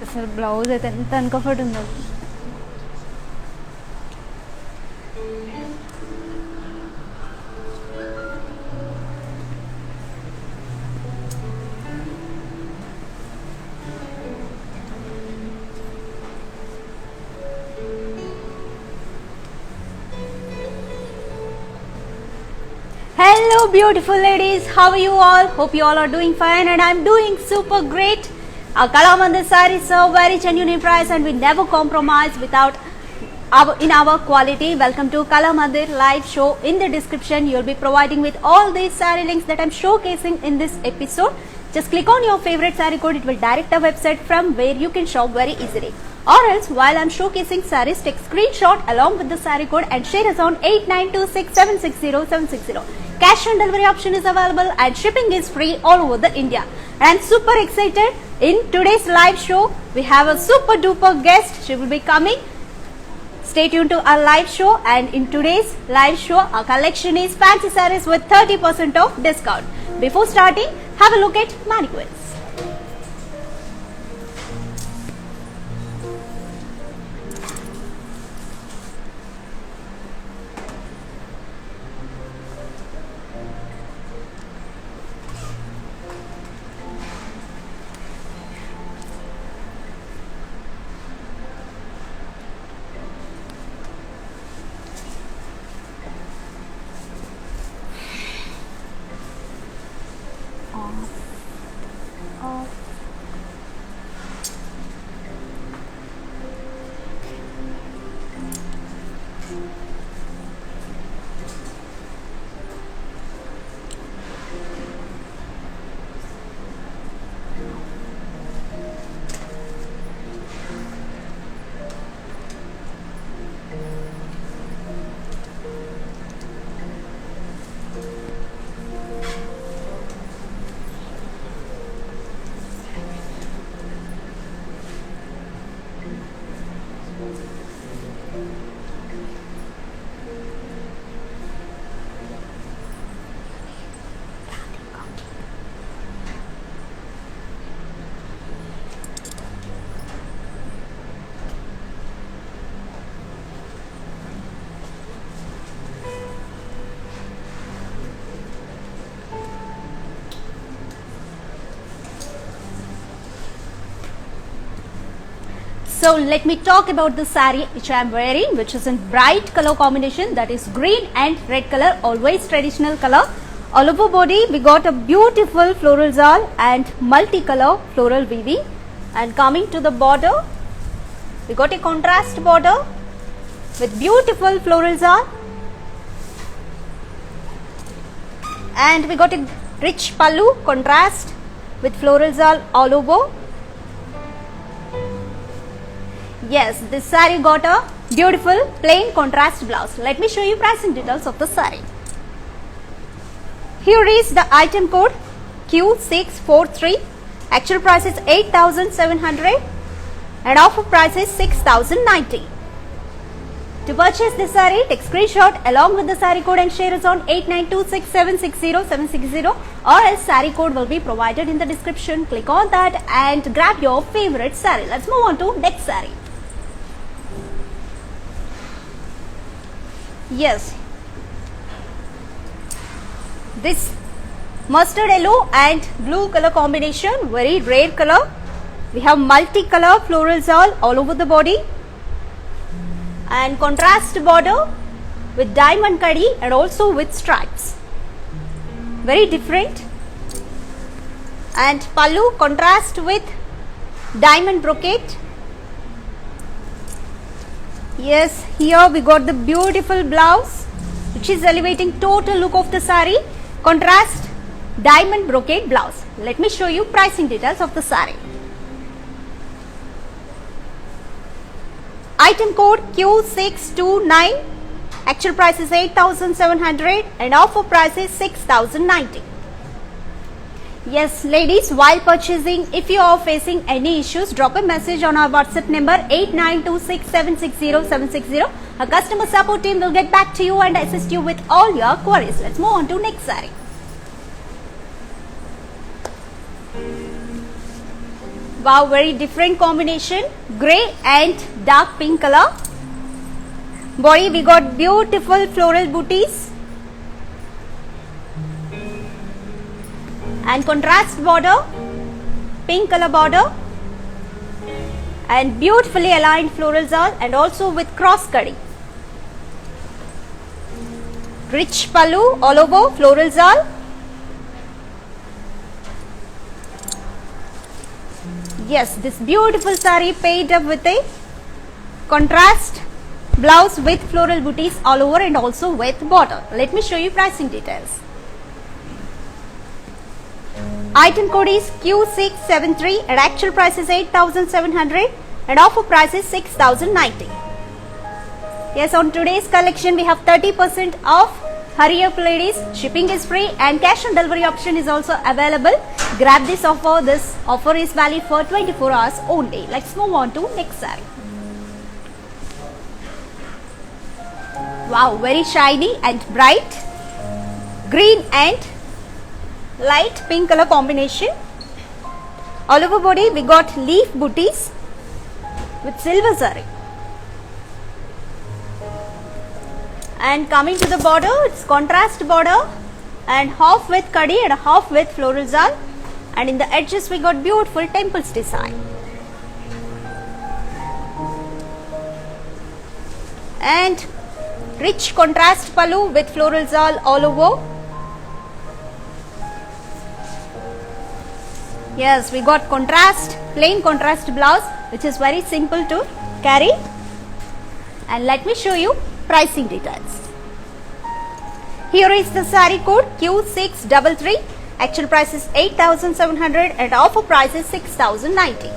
అసలు బ్లౌజ్ అయితే ఎంత అన్కంఫర్ట్ ఉందో. Hello beautiful ladies, how are you all? Hope you all are doing fine and I'm doing super great. Our Kalamandir sarees are very genuine in price and we never compromise in our quality. Welcome to Kalamandir live show. In the description you'll be providing with all these saree links that I'm showcasing in this episode. Just click on your favorite saree code, it will direct a website from where you can shop very easily. Or else while I'm showcasing sarees, take screenshot along with the saree code and share us on 8926760760. Cash on delivery option is available and shipping is free all over the India. And I'm super excited. In today's live show, we have a super duper guest. She will be coming. Stay tuned to our live show, and in today's live show, our collection is fancy sarees with 30% off discount. Before starting, have a look at mannequins. So let me talk about the saree which I am wearing, which is in bright color combination, that is green and red color, always traditional color. All over body we got a beautiful floral zal and multicolor floral weaving, and coming to the border we got a contrast border with beautiful floral zal, and we got a rich pallu contrast with floral zal all over. Yes, this saree got a beautiful plain contrast blouse. Let me show you pricing details of the saree. Here is the item code Q643. Actual price is 8,700 and offer price is 6,090. To purchase this saree, take screenshot along with the saree code and share us on 8926760760, or else saree code will be provided in the description. Click on that and grab your favorite saree. Let's move on to next saree. Yes, this mustard yellow and blue color combination, very rare color. We have multicolor florals all over the body and contrast border with diamond kadi and also with stripes, very different. And pallu contrast with diamond brocade. Yes, here we got the beautiful blouse which is elevating total look of the saree. Contrast diamond brocade blouse. Let me show you pricing details of the saree. Item code Q629. Actual price is 8,700 and offer price is 6,090. Yes, ladies, while purchasing, if you are facing any issues, drop a message on our WhatsApp number 8926760760. Our customer support team will get back to you and assist you with all your queries. Let's move on to next saree. Wow, very different combination, grey and dark pink color. Body we got beautiful floral booties and contrast border, pink color border and beautifully aligned floral zal and also with cross cutting. Rich pallu all over floral zal. Yes, this beautiful saree paired up with a contrast blouse with floral booties all over and also with border. Let me show you pricing details. Item code is Q673 and actual price is 8,700 and offer price is 6,090. Yes, on today's collection we have 30% off. Hurry up ladies, shipping is free and cash on delivery option is also available. Grab this offer. This offer is valid for 24 hours only. Let's move on to next saree. Wow, very shiny and bright. Green and light pink color combination. All over body we got leaf booties with silver zari. And coming to the border, it's contrast border and half with kadi and half with floral zal, and in the edges we got beautiful temples design. And rich contrast pallu with floral zal all over. Yes, we got contrast, plain contrast blouse which is very simple to carry. And let me show you pricing details. Here is the saree code Q633. Actual price is 8,700 and offer price is 6,090.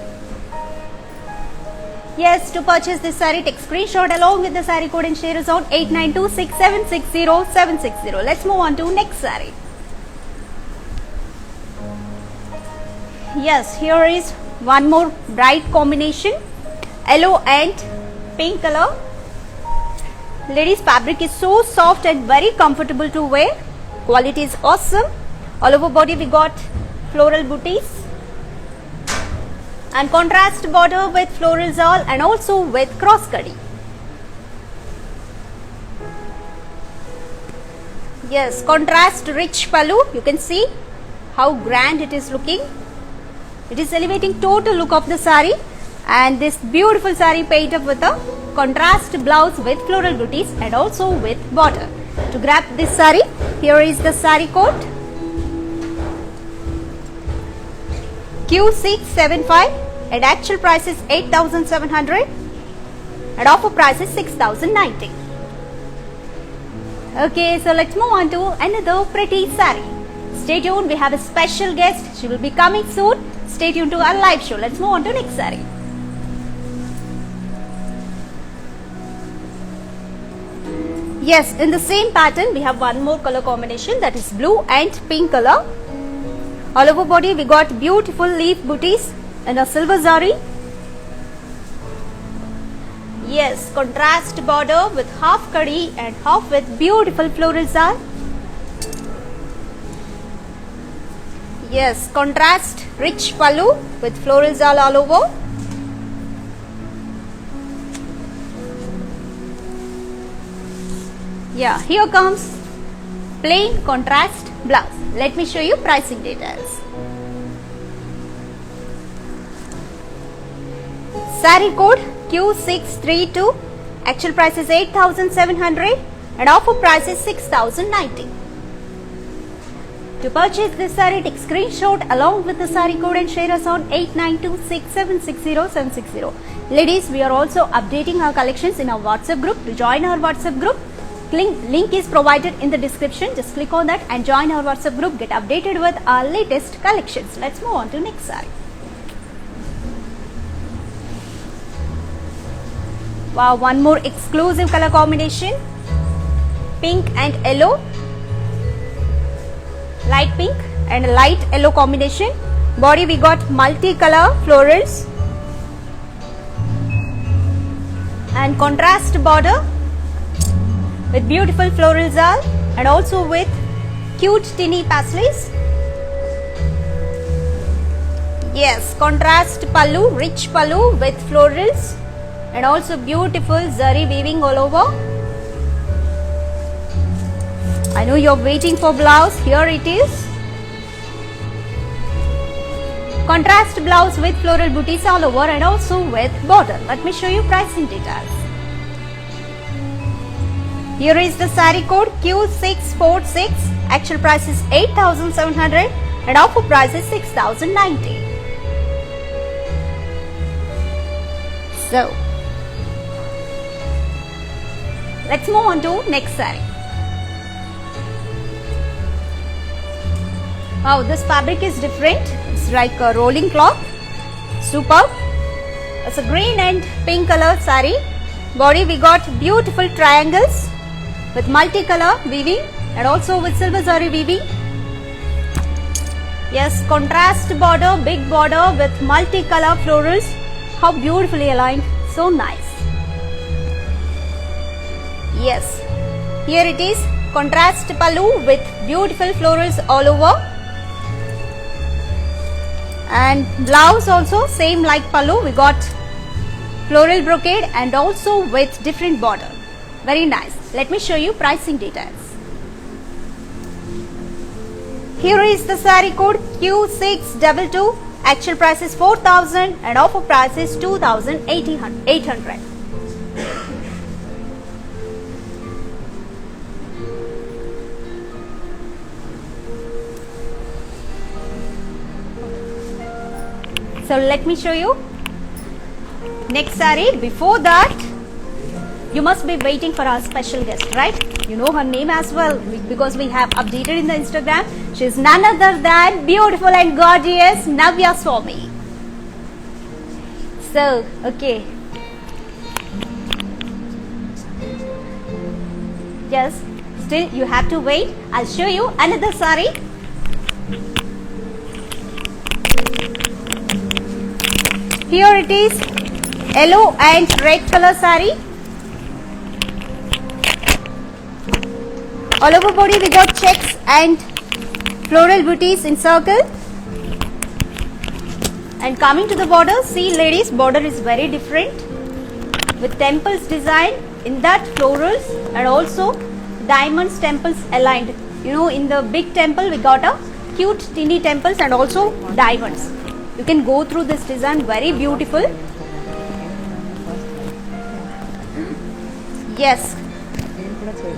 Yes, to purchase this saree, take screenshot along with the saree code and share us on 8926760760. Let's move on to next saree. Yes, here is one more bright combination, yellow and pink color. Ladies, fabric is so soft and very comfortable to wear. Quality is awesome. All over body we got floral booties and contrast border with floral zal and also with cross cutting. Yes, contrast rich pallu. You can see how grand it is looking. It is elevating total look of the saree, and this beautiful saree paired up with a contrast blouse with floral booties and also with border. To grab this saree, here is the saree code Q675 and actual price is 8,700 and offer price is 6,090. Okay, so let's move on to another pretty saree. Stay tuned, we have a special guest. She will be coming soon. Stay tuned to our live show. Let's move on to next saree. Yes, in the same pattern we have one more color combination, that is blue and pink color. All over body we got beautiful leaf booties and a silver zari. Yes, contrast border with half kadi and half with beautiful floral zal. Yes, contrast rich pallu with floral zal all over. Yeah, here comes plain contrast blouse. Let me show you pricing details. Saree code Q632. Actual price is 8,700 and offer price is 6,090. To purchase this saree, take screenshot along with the saree code and share us on 8926760760. Ladies, we are also updating our collections in our WhatsApp group. To join our WhatsApp group, link is provided in the description. Just click on that and join our WhatsApp group. Get updated with our latest collections. Let's move on to next saree. Wow, one more exclusive color combination, pink and yellow, light pink and light yellow combination. Body we got multi-color florals and contrast border with beautiful floral zal and also with cute teeny paisleys. Yes, contrast pallu, rich pallu with florals and also beautiful zari weaving all over. I know you're waiting for blouse. Here it is. Contrast blouse with floral booties all over and also with border. Let me show you pricing details. Here is the saree code Q646. Actual price is 8,700 and offer price is 6,090. So, let's move on to next saree. Wow, this fabric is different. It's like a rolling cloth. Superb. It's a green and pink color saree. Body we got beautiful triangles with multicolor weaving and also with silver zari weaving. Yes, contrast border, big border with multicolor florals. How beautifully aligned. So nice. Yes, here it is. Contrast pallu with beautiful florals all over. And blouse also same like pallu. We got floral brocade and also with different border. Very nice. Let me show you pricing details. Here is the saree code Q622. Actual price is 4,000 and offer price is 2,800. So let me show you next saree. Before that, you must be waiting for our special guest, right? You know her name as well because we have updated in the Instagram. She is none other than beautiful and gorgeous Navya Swami. So, okay. Yes, still you have to wait. I'll show you another saree. Here it is, yellow and red color saree. All over body we got checks and floral booties in circle. And coming to the border, see ladies, border is very different with temples design in that florals and also diamonds temples aligned. You know, in the big temple we got a cute teeny temples and also diamonds. You can go through this design, very beautiful. Yes,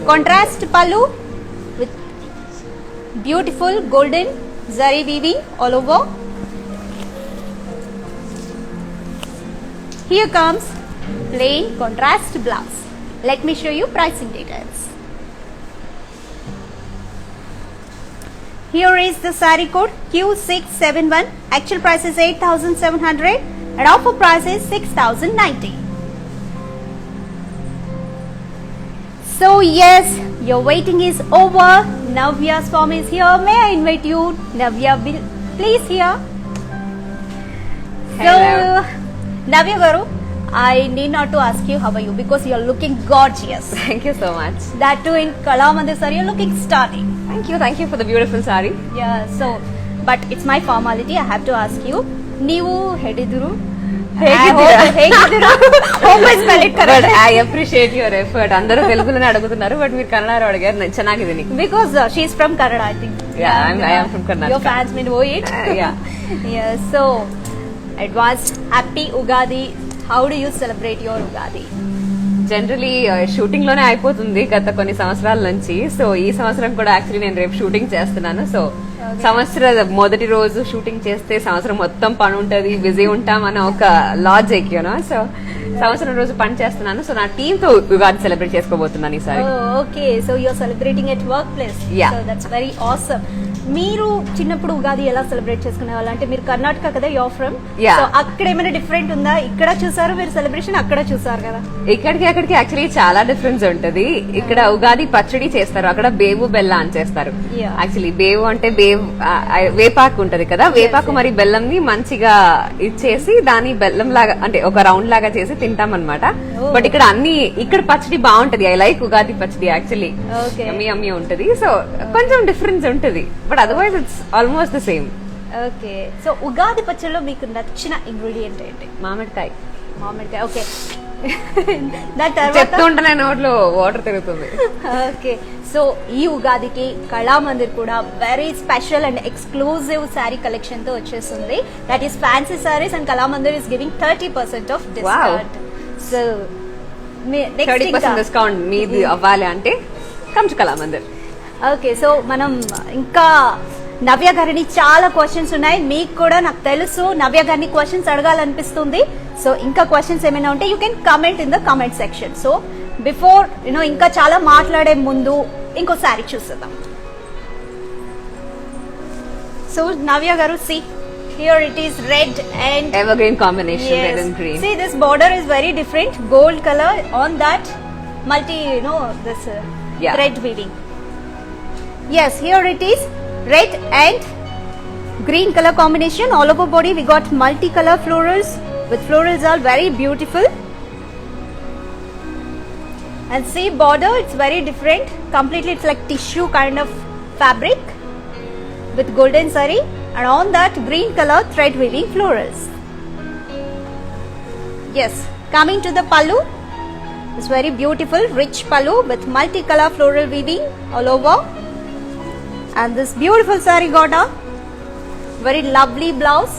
contrast pallu with beautiful golden zari weaving all over. Here comes plain contrast blouse. Let me show you pricing details. Here is the saree code Q671. Actual price is 8,700 and offer price is 6,090. So yes, your waiting is over. Navya Swami is here. May I invite you, Navya, please here. Hello. So, Navya Garu, I need not to ask you how are you because you are looking gorgeous. Thank you so much. That too in Kalamandir saree, you are looking stunning. Thank you for the beautiful saree. Yeah, so, but it's my formality. I have to ask you. ನೀವು ಹೇಳಿದ್ರು But I appreciate your effort. అందరూ తెలుగులోనే అడుగుతున్నారు but మీరు కన్నడలో అడిగారు ಚೆನ್ನಾಗಿದ್ದೀನಿ because she is from Kannada, I think. Yeah, I am from Karnataka. Your fans may know it. Yeah, so advance happy Ugadi. How do you celebrate your Ugadi? Generally shooting లోనే అయిపోతుంది గత కొన్ని సంవత్సరాల నుంచి. సో ఈ సంవత్సరం కూడా actually నేను రేపు షూటింగ్ చేస్తున్నాను. సో సంవత్సర మొదటి రోజు షూటింగ్ చేస్తే సంవత్సరం మొత్తం పని ఉంటది, బిజీ ఉంటాం అన్న ఒక లాజిక్ యూనో. సో సంవత్సరం రోజు పని చేస్తున్నాను. సో నా టీమ్ తో ఉగాది సెలబ్రేట్ చేసుకోబోతున్నాను ఈసారి. Okay, so you are celebrating at workplace. So that's very awesome. మీరు చిన్నప్పుడు ఉగాది ఎలా సెలబ్రేట్ చేసుకునే వాళ్ళు? అంటే మీరు కర్ణాటక కదా, యువర్ ఫ్రమ్. సో అక్కడ ఏమైనా డిఫరెంట్ ఉందా? ఇక్కడ చూసారు మీరు సెలబ్రేషన్, అక్కడ చూసారు కదా. ఇక్కడికి అక్కడికి యాక్చువల్లీ చాలా డిఫరెన్స్ ఉంటది. ఇక్కడ ఉగాది పచ్చడి చేస్తారు, అక్కడ బేవు బెల్లం అని చేస్తారు. యాక్చువల్లీ బేవు అంటే వేపాకు ఉంటది కదా, వేపాకు మరి బెల్లం ని మంచిగా ఇచ్చేసి దాని బెల్లం లాగా అంటే ఒక రౌండ్ లాగా చేసి తింటాం అనమాట. బట్ ఇక్కడ అన్ని ఇక్కడ పచ్చడి బాగుంటది. ఐ లైక్ ఉగాది పచ్చడి యాక్చువల్లీ, యమ్మీ యమ్మీ ఉంటది. సో కొంచెం డిఫరెన్స్ ఉంటది but otherwise it's almost the same. Okay, so Ugadi పచ్చడిలో మీకు నచ్చిన ఇంగ్రీడియంట్ ఏంటి? మామిడికాయ. మామిడికాయ, ఓకే. దాని తర్వాత చెప్తుంటే నోట్లో వాటర్ తిరుగుతుంది. ఓకే, సో ఈ ఉగాదికి కళామందిర్ కూడా very special and exclusive sari collection తో వచ్చేస్తుంది. That is fancy saris and Kalamandir is giving 30% of discount. So 30% discount మీది అవ్వాలి అంటే come to Kalamandir. Okay, so మనం ఇంకా నవ్య గారిని చాలా క్వశ్చన్స్ ఉన్నాయి. మీకు కూడా నాకు తెలుసు నవ్య గారిని క్వశ్చన్స్ అడగాలనిపిస్తుంది. సో ఇంకా క్వశ్చన్స్ ఏమైనా ఉంటే you can comment in the comment section. So before ఇంకా చాలా మాట్లాడే ముందు ఇంకో శారీ చూసేద్దాం. సో నవ్య గారు, C here it is red and evergreen combination. yes. Red and green. See, this border is very different, gold color on that multi this Yeah. thread weaving. Yes, here it is red and green color combination. All over body we got multi-color florals, with florals are very beautiful. And see border, it's very different. Completely it's like tissue kind of fabric with golden zari, and on that green color thread weaving florals. Yes, coming to the pallu, it's very beautiful rich pallu with multi-color floral weaving all over. And this beautiful saree got a very lovely blouse,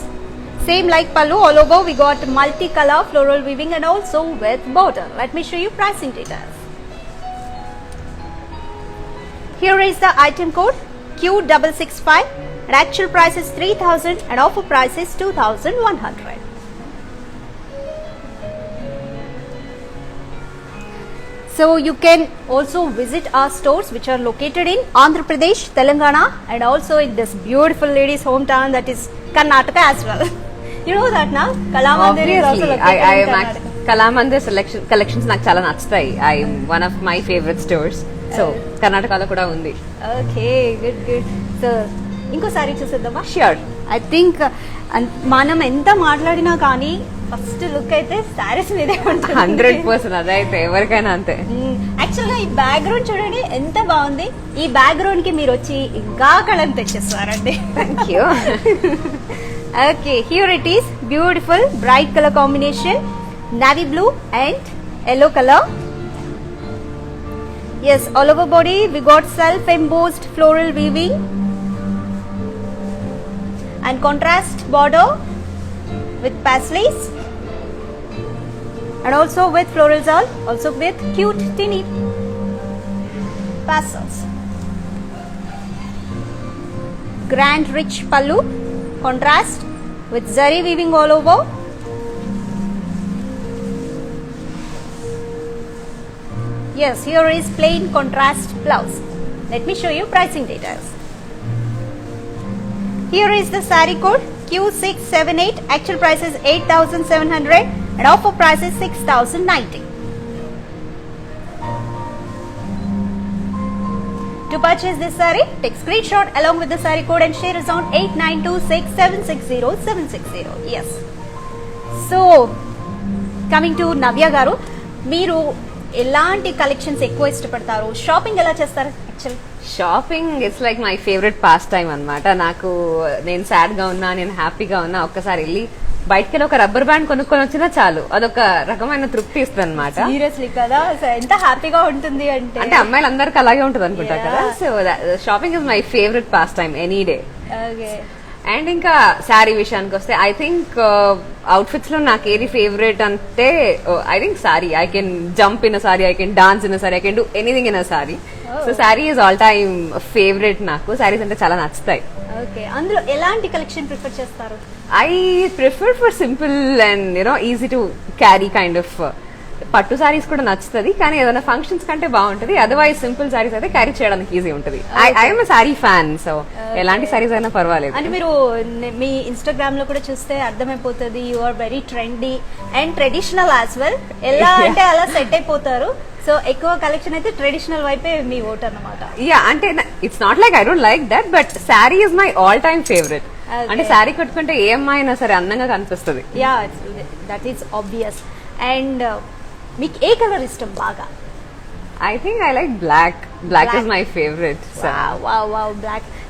same like pallu, all over we got multi-color floral weaving and also with border. Let me show you pricing details. Here is the item code Q665 and actual price is 3,000 and offer price is 2,100. So you can also visit our stores which are located in Andhra Pradesh, Telangana, and also in this beautiful lady's hometown, that is Karnataka as well. You know that now? Kalamandir is also Obviously, located I in am Karnataka. Kalamandir collections నాకు చాలా నచ్చుతాయి. I one of my favourite stores. So కర్ణాటకలో కూడా ఉంది. Okay, good good. So ఇంకో sorry చూసేద్దామా? Sure. I think మనం ఎంత మాట్లాడినా కానీ ఫస్ట్ లుక్ అయితే సారీస్ మీదే ఉంటుంది. 100% అదైతే ఎవరికైనా అంతే. యాక్చువల్ గా ఈ బ్యాక్గ్రౌండ్ చూడండి ఎంత బాగుంది. ఈ బ్యాక్గ్రౌండ్ కి మీరు వచ్చి ఇంకా కళం తెచ్చేస్తారండి. Thank you. Okay, here it is beautiful bright colour combination, navy blue and yellow color. Yes, all over body we got self embossed floral weaving and contrast border with paisleys, and also with florals all, also with cute teeny tassels. Grand rich pallu, contrast with zari weaving all over. Yes, here is plain contrast blouse. Let me show you pricing details. Here is the saree code Q678. Actual price is 8,700 and offer price is 6,090. To purchase this saree, take screenshot along with the saree code and share us on 8926760760. Yes. So, coming to Navya garu, మీరు ఎలాంటి collections ఎక్కువ ఇష్టపడతారు? Shopping ఎలా చేస్తారు? Actual shopping it's like my favourite pass time అన్నమాట. నాకు నేను sad గా ఉన్నా, నేను హ్యాపీగా ఉన్నా, ఒక్కసారి వెళ్ళి బయటకి వెళ్ళి ఒక రబ్బర్ బ్యాండ్ కొనుక్కొని వచ్చినా చాలు, అదొక రకమైన తృప్తి ఇస్తుంది అనమాట. సీరియస్లీ కదా, ఎంత హ్యాపీగా ఉంటుంది అంటే అమ్మాయిలు అందరికి అలాగే ఉంటుంది అనుకుంటా కదా. So shopping is my favourite pass time any day. And ఇంకా శారీ విషయానికి వస్తే ఐ థింక్ అవుట్ఫిట్స్ లో నాకు ఏది ఫేవరెట్ అంటే I think sorry. I can jump in a sorry, I can dance in a sorry, I can do anything in a sorry. So sorry is all time favourite. నాకు సారీస్ అంటే చాలా నచ్చుతాయి. Okay, అందులో ఎలాంటి కలెక్షన్ ప్రిఫర్ చేస్తారు? I prefer for simple and easy to carry kind of. పట్టు సారీస్ కూడా నచ్చుతుంది, కానీ ఏదైనా ఫంక్షన్స్ కంటే బాగుంటది. అదర్వైజ్ సింపుల్ సారీస్ అయితే క్యారీ చేయడానికి ఈజీ ఉంటుంది. ఐఎమ్ సారీ ఫ్యాన్, సో ఎలాంటి సారీస్ అయినా పర్వాలేదు. అంటే మీరు మీ ఇన్స్టాగ్రామ్ లో కూడా చూస్తే అర్థమైపోతుంది, you are very trendy and traditional as well. ఎలా అంటే అలా సెట్ అయిపోతారు. సో ఎక్కువ కలెక్షన్ అయితే ట్రెడిషనల్ వైపే మీ ఓట్ అన్నమాట. యా, అంటే it's not like I don't like that, but sari is my all time favourite. అంటే సారీ కట్టుకుంటే ఏ అమ్మాయి అయినా సరే అందంగా కనిపిస్తుంది. Yeah, that is obvious. And మీకు ఏ కలర్ ఇష్టం బాగా? I think I like black. Black is my favourite. Wow wow, black.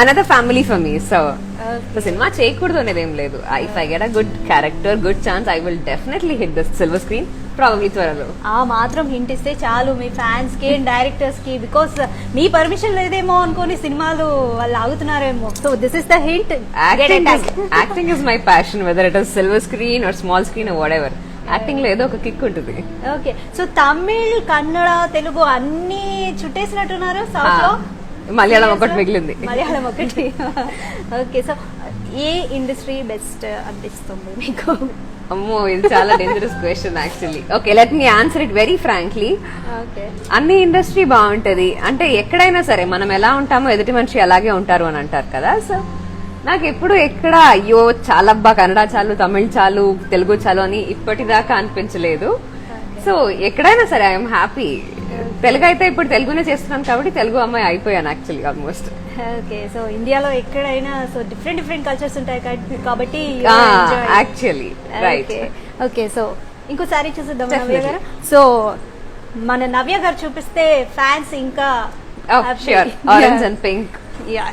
Another family for me. So cinema చేయకూడదు అనేది ఏం లేదు. If I get a good character, good chance, I will definitely hit the silver screen, probably త్వరలో. ఆ మాత్రం hint ఇస్తే చాలు మీ ఫ్యాన్స్ కి అండ్ డైరెక్టర్స్ కి, బికాస్ మీ పర్మిషన్ లేదేమో అనుకుని సినిమాలు వాళ్ళు ఆగుతున్నారేమో. So this is the hint. Acting is my passion, whether it is silver screen or small screen or whatever. Acting లో ఏదో ఒక కిక్ ఉంటుంది. ఓకే, సో తమిళ్, కన్నడ, తెలుగు అన్ని చుట్టేసినట్టున్నారు సౌత్ లో. మలయాళం ఒకటి మిగిలింది. మలయాళం ఒకటి. ఓకే, సో ఏ ఇండస్ట్రీ బెస్ట్ అనిపిస్తుంది మీకు? అమ్మో, ఇది చాలా dangerous question actually. Okay, let me answer it very frankly. Okay, అన్ని ఇండస్ట్రీ బాగుంటది. అంటే ఎక్కడైనా సరే మనం ఎలా ఉంటామో ఎదుటి మనిషి అలాగే ఉంటారు అని అంటారు కదా. సో నాకు ఎప్పుడు ఎక్కడ అయ్యో చాలా కన్నడ చాలు, తమిళ్ చాలు, తెలుగు చాలు అని ఇప్పటిదాకా అనిపించలేదు. సో ఎక్కడైనా సరే ఐఎమ్ హ్యాపీ. తెలుగు అయితే ఇప్పుడు తెలుగునే చేస్తున్నాను కాబట్టి తెలుగు అమ్మాయి అయిపోయాను యాక్చువల్లీ ఆల్మోస్ట్. ఓకే, సో ఇండియాలో ఎక్కడైనా సో డిఫరెంట్ కల్చర్స్ ఉంటాయి కాబట్టి యాక్చువల్లీ రైట్. ఓకే, సో ఇంకోసారి చూసిద్దాం నవ్య గారు. సో మన నవ్య గారు చూపిస్తే ఫ్యాన్స్ ఇంకా orange and pink. Yeah,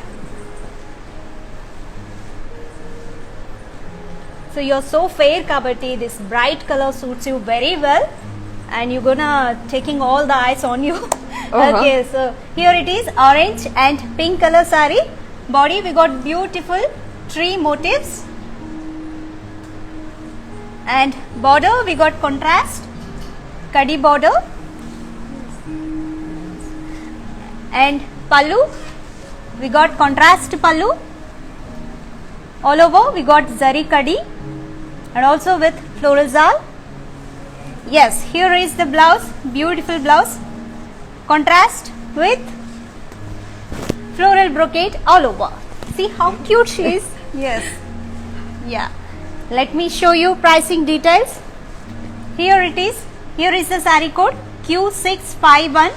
so you're so fair kabatti this bright color suits you very well and you're gonna taking all the eyes on you. Okay, so here it is, orange and pink color saree. Body we got beautiful tree motifs and border we got contrast kadi border and pallu we got contrast pallu. All over we got zari kadi and also with floral zal. Yes, here is the blouse, beautiful blouse, contrast with floral brocade all over. See how cute she is. Yes, yeah, let me show you pricing details. Here it is, here is the saree code Q651.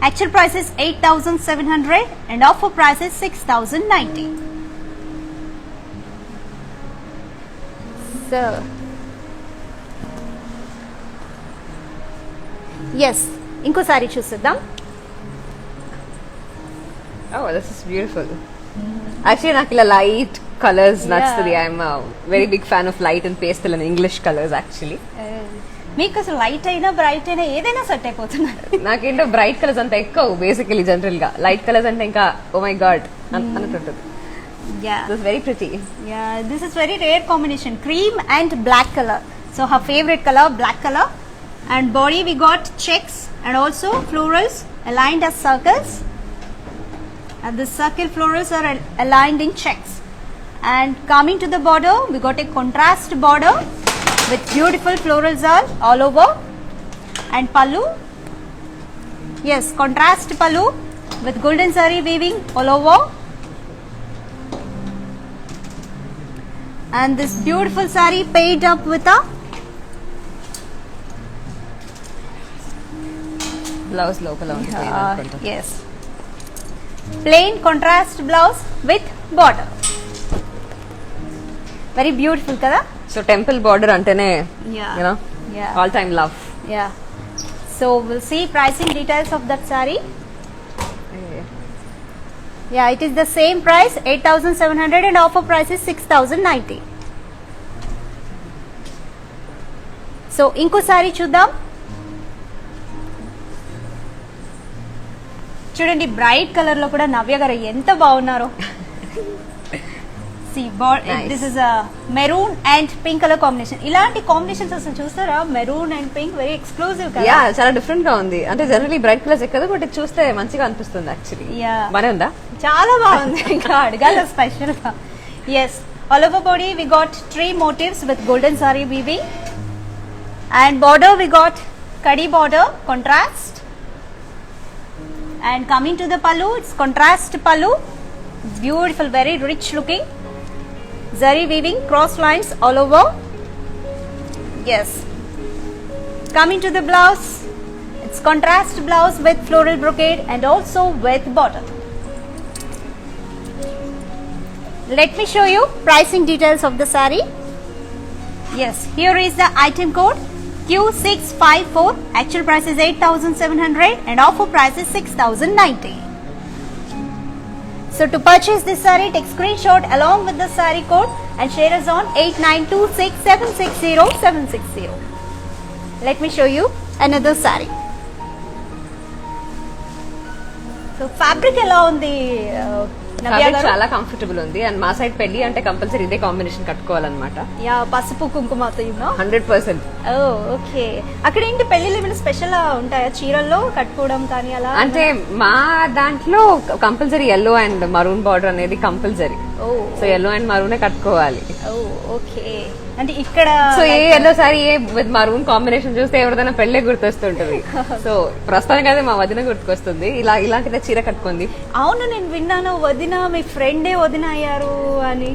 Actual price is 8,700 and offer price is 6,090. So yes, ఇంకో సారీ చూసేద్దాం. Oh, this is beautiful. Actually నాకు ఇలా light colours నచ్చుతుంది. I'm very big fan of light and pastel and English colours actually. మీకు అసలు light అయినా bright అయినా ఏదైనా సెట్ అయిపోతున్నారు. నాకేంటో బ్రైట్ కలర్స్ అంత ఎక్కువ బేసికలీ. జనరల్ గా లైట్ కలర్స్ అంటే ఇంకా ఓ మై గాడ్ అనుకుంటుంది. Yeah, this is very pretty. Yeah, this is very rare combination, cream and black color. So her favorite color, black color. And body we got checks and also florals aligned as circles, and the circle florals are aligned in checks. And coming to the border, we got a contrast border with beautiful florals all over. And pallu, yes, contrast pallu with golden saree weaving all over. And this beautiful saree paid up with a blouse లోపల ఉంటుంది. yes, plain contrast blouse with border. Very beautiful kada. So temple border అంటేనే Yeah, you know yeah, all time love. yeah. So we'll see pricing details of that saree. Yeah, it is the same price, 8,700 and offer price is 6,090. So ఇంకో sorry చూద్దాం. చూడండి bright colour లో కూడా నవ్య గారు ఎంత బాగున్నారో. See, this is a maroon and pink color combination. ఇలాంటి combinations అసలు చూస్తారా? Maroon and pink very exclusive కదా. యా, చాలా డిఫరెంట్ గా ఉంది. అంటే జనరల్లీ బ్రైట్ కలర్స్ ఎక్కదు, బట్ చూస్తే మంచిగా అనిపిస్తుంది యాక్చువల్లీ. బానే ఉందా? చాలా బాగుంది. ఇంకా అడగాల స్పెషల్ గా. Yes, all over body we got tree motifs with golden saree weaving. And border we got kadi border contrast. And coming to the pallu, it's contrast pallu. It's beautiful, very rich looking. Zari weaving, cross lines all over. Yes. Coming to the blouse, it's contrast blouse with floral brocade and also with border. Let me show you pricing details of the saree. Yes, here is the item code Q654. Actual price is 8,700 and offer price is 6,090. So to purchase this saree, take screenshot along with the saree code and share us on 8926760760. Let me show you another saree. So fabric ఎలా ఉంది నవ్య Fabric గారు? చాలా comfortable ఉంది and మా side పెళ్లి అంటే compulsory ఇదే combination కట్టుకోవాలన్నమాట. Yeah పసుపు కుంకుమతో యు నో 100%. Oh okay. అక్కడ ఏంటి పెళ్లిలో ఏమైనా స్పెషల్ ఉంటాయా చీరల్లో కట్టుకోవడం కానీ అలా? అంటే మా దాంట్లో compulsory yellow and maroon border అనేది కంపల్సరీ. ఓ సో ఎల్లో అండ్ మరూనే కట్టుకోవాలి. ఓ ఓకే. అంటే ఇక్కడ so a yellow sorry a with maroon combination చూస్తే ఎవరిదైనా పెళ్లే గుర్తొస్తుంటది. సో ప్రస్తుతానికి అయితే మా వదిన గుర్తుకొస్తుంది. ఇలాంటిదే చీర కట్టుకుంది. అవును నేను విన్నాను వదిన మీ ఫ్రెండే వదిన అయ్యారు అని.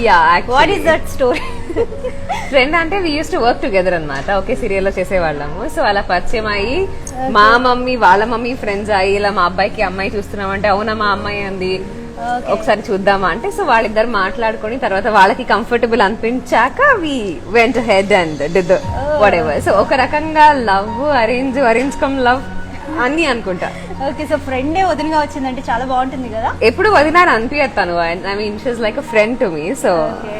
Yeah what is that story? Friend అంటే వి యూస్ టు వర్క్ టుగెదర్ అన్నమాట. ఒకే సీరియల్ లో చేసేవాళ్ళము. సో అలా పరిచయం అయ్యి మా మమ్మీ వాళ్ళ మమ్మీ ఫ్రెండ్స్ అయ్యి ఇలా మా అబ్బాయికి అమ్మాయి చూస్తున్నామంటే అవునా మా అమ్మాయి అంది ఒకసారి చూద్దామా అంటే సో వాళ్ళిద్దరు మాట్లాడుకుని తర్వాత వాళ్ళకి కంఫర్టబుల్ అనిపించాక we went ahead and did whatever. So ఒక రకంగా లవ్ అరేంజ్ కమ్ లవ్ అన్ని అనుకుంటా. ఓకే. సో ఫ్రెండే వదినగా వచ్చిందంటే చాలా బాగుంటుంది కదా. ఎప్పుడు వదినారు అనిపిస్తాను. I mean she's like a friend to me. So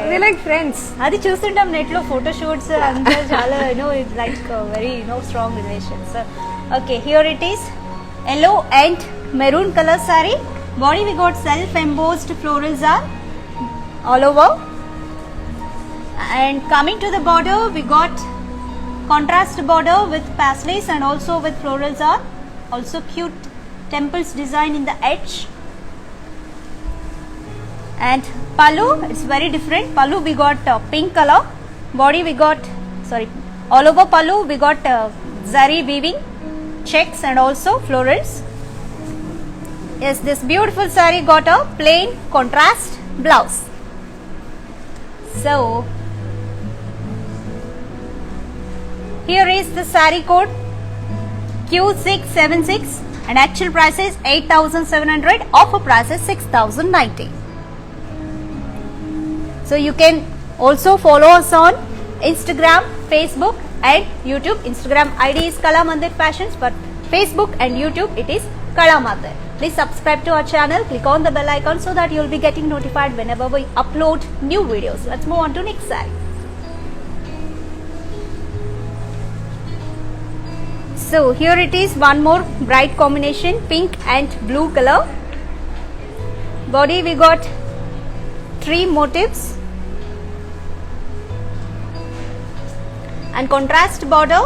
we like friends. అది చూస్తుంటాం నెట్ లో ఫోటో షూట్స్ అంతా చాలా like very strong relations. Okay here it is yellow and maroon color saree. Body we got self embossed florals are all over, and coming to the border we got contrast border with paisleys and also with florals are also cute temples design in the edge. And pallu, it's very different. Pallu we got pink color. Body we got all over pallu we got zari weaving, checks and also florals. Yes, this beautiful saree got a plain contrast blouse. So here is the saree code Q676 and actual price is 8,700. Offer price is 6,090. So you can also follow us on Instagram, Facebook and YouTube. Instagram ID is Kala Mandir Fashions, but Facebook and YouTube it is Kala Mandir. Please subscribe to our channel, click on the bell icon so that you will be getting notified whenever we upload new videos. Let's move on to next saree. So here it is, one more bright combination, pink and blue color. Body we got tree motifs and contrast border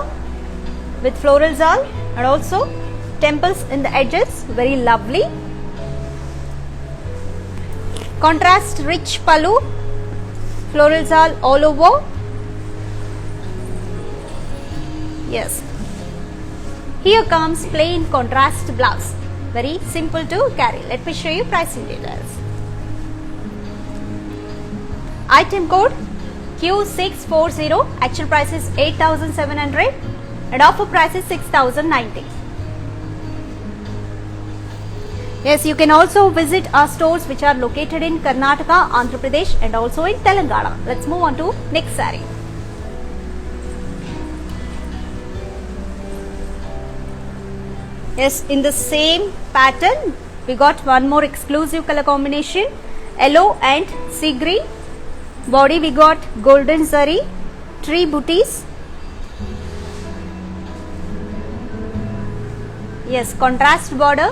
with florals all and also temples in the edges, very lovely. Contrast rich pallu, florals all over. Yes, here comes plain contrast blouse, very simple to carry. Let me show you pricing details. Item code Q640, actual price is 8,700 and offer price is 6,090. Yes, you can also visit our stores which are located in Karnataka, Andhra Pradesh and also in Telangana. Let's move on to next saree. Yes, in the same pattern we got one more exclusive color combination, yellow and sea green. Body we got golden zari, tree booties. Yes, contrast border.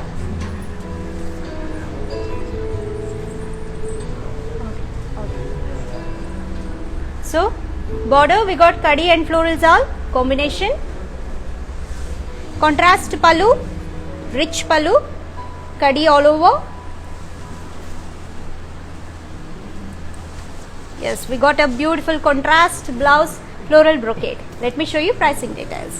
So border we got kadi and florals all combination. Contrast pallu, rich pallu, kadi all over. Yes, we got a beautiful contrast blouse, floral brocade. Let me show you pricing details.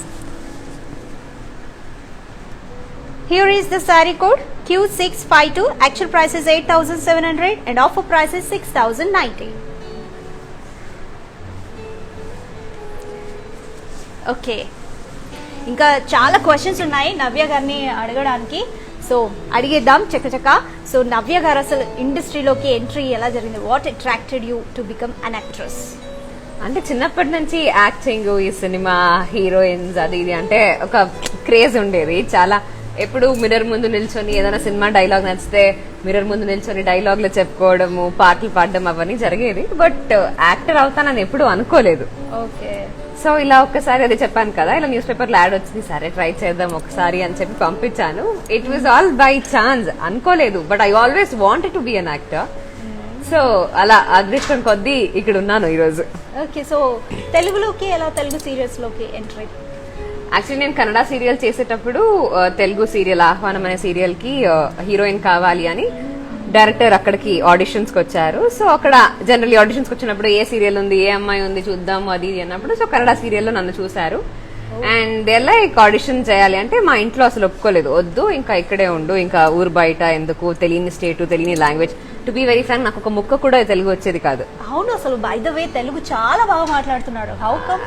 Here is the saree code Q652. Actual price is 8,700 and offer price is 6,090. Okay, ఇంకా చాలా questions ఉన్నాయి నవ్య గారిని అడగడానికి. So అడిగేద్దాం చక్కచక్క. So నవ్య గారు అసలు ఇండస్ట్రీలోకి entry ఎలా జరిగింది? What attracted you to become an actress? అంటే చిన్నప్పటి నుంచి యాక్టింగ్, ఈ సినిమా, హీరోయిన్స్ అది ఇది అంటే ఒక క్రేజ్ ఉండేది. చాలా ఎప్పుడు మిర్రర్ ముందు నిల్చొని ఏదైనా సినిమా డైలాగ్ నచ్చితే మిర్రర్ ముందు నిల్చొని డైలాగ్లు చెప్పుకోవడము, పాటలు పాడడం అవన్నీ జరిగేది. బట్ యాక్టర్ అవుతానని ఎప్పుడు అనుకోలేదు. ఓకే. సో ఇలా ఒక్కసారి అది చెప్పాను కదా, ఇలా న్యూస్ పేపర్ యాడ్ వచ్చింది, సరే ట్రై చేద్దాం ఒకసారి అని చెప్పి పంపించాను. It was all by chance, అనుకోలేదు. But I always wanted to be an actor. So అలా అదృష్టం కొద్దీ ఇక్కడ ఉన్నాను ఈరోజు. ఓకే. సో తెలుగులోకి ఎలా, తెలుగు సీరియల్స్ లోకి ఎంట్రీ? యాక్చువల్లీ నేను కన్నడ సీరియల్ చేసేటప్పుడు తెలుగు సీరియల్ ఆహ్వానం అనే సీరియల్ కి హీరోయిన్ కావాలి అని డైరెక్టర్ అక్కడికి ఆడిషన్స్ కి వచ్చారు. సో అక్కడ జనరల్లీ ఆడిషన్స్ కి వచ్చినప్పుడు ఏ సీరియల్ ఉంది, ఏ అమ్మాయి ఉంది చూద్దాము అది ఇది అన్నప్పుడు సో కన్నడ సీరియల్లో నన్ను చూశారు. అండ్ ఎలా ఆడిషన్ చేయాలి అంటే మా ఇంట్లో అసలు ఒప్పుకోలేదు, వద్దు ఇంకా ఇక్కడే ఉండు, ఇంకా ఊరు బయట ఎందుకు, తెలియని స్టేట్ తెలియని language. To be very frank నాకు ఒక ముక్క కూడా తెలుగు వచ్చేది కాదు. అవును, అసలు బై ద వే తెలుగు చాలా బాగా మాట్లాడుతున్నాడు. How come?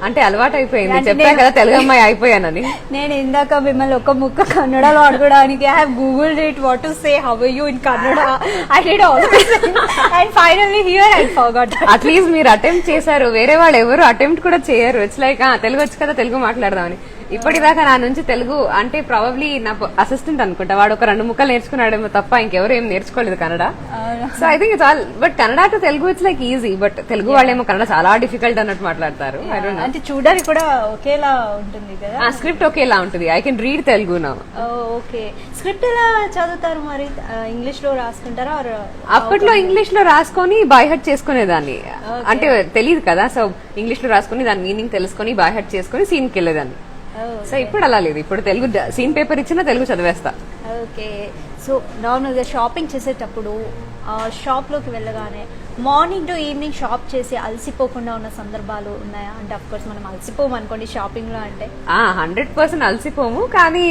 అంటే అలవాటు అయిపోయింది, చెప్పా కదా తెలుగు అమ్మాయి అయిపోయానని. నేను ఇందాక మిమ్మల్ని ఒక ముక్క కన్నడలో అడగడానికి I have googled it what to say how are you in Kannada. I did all and finally here I forgot. At least మీరు అటెంప్ట్ చేశారు, వేరే వాళ్ళు ఎవరు అటెంప్ట్ కూడా చేయరు. ఇట్స్ లైక్ తెలుగు వచ్చు కదా తెలుగు మాట్లాడదామని. ఇప్పటిదాకా నా నుంచి తెలుగు అంటే ప్రాబబ్లీ నా అసిస్టెంట్ అనుకుంటా, వాడు ఒక 2 ముక్కలు నేర్చుకున్నాడేమో తప్ప ఇంకెవరు ఏం నేర్చుకోలేదు Kannada. So I think it's all but Kannada to Telugu it's like easy. But Telugu వాళ్ళేమో కన్నడ చాలా డిఫికల్ట్ అన్నట్టు మాట్లాడతారు. అంటే చూడడానికి కూడా ఒకేలా ఉంటుంది కదా, ఆ స్క్రిప్ట్ ఒకేలా ఉంటుంది. I can read Telugu now. Okay. Script ఎలా చదువుతారు మరి? ఇంగ్లీష్ లో రాసుకుంటారా? అప్పట్లో ఇంగ్లీష్ లో రాసుకొని బై హర్ట్ చేసుకునేదాన్ని. అంటే తెలియదు కదా, సో ఇంగ్లీష్ లో రాసుకుని దాని మీనింగ్ తెలుసుకొని బై హర్ట్ చేసుకుని సీన్ కి వెళ్ళేదాన్ని. సో ఇప్పుడు అలా లేదు, ఇప్పుడు తెలుగు సీన్ పేపర్ ఇచ్చినా తెలుగు చదివేస్తా. ఓకే. సో నార్మల్ గా షాపింగ్ చేసేటప్పుడు షాప్ లోకి వెళ్ళగానే మార్నింగ్ టు ఈవినింగ్ షాప్ చేసి అలసిపోకుండా ఉన్న సందర్భాలు ఉన్నాయా? అంటే అఫ్ కోర్స్ మనం అలసిపోము అనుకోండి షాపింగ్ లో అంటే. 100% అలసిపోము, కానీ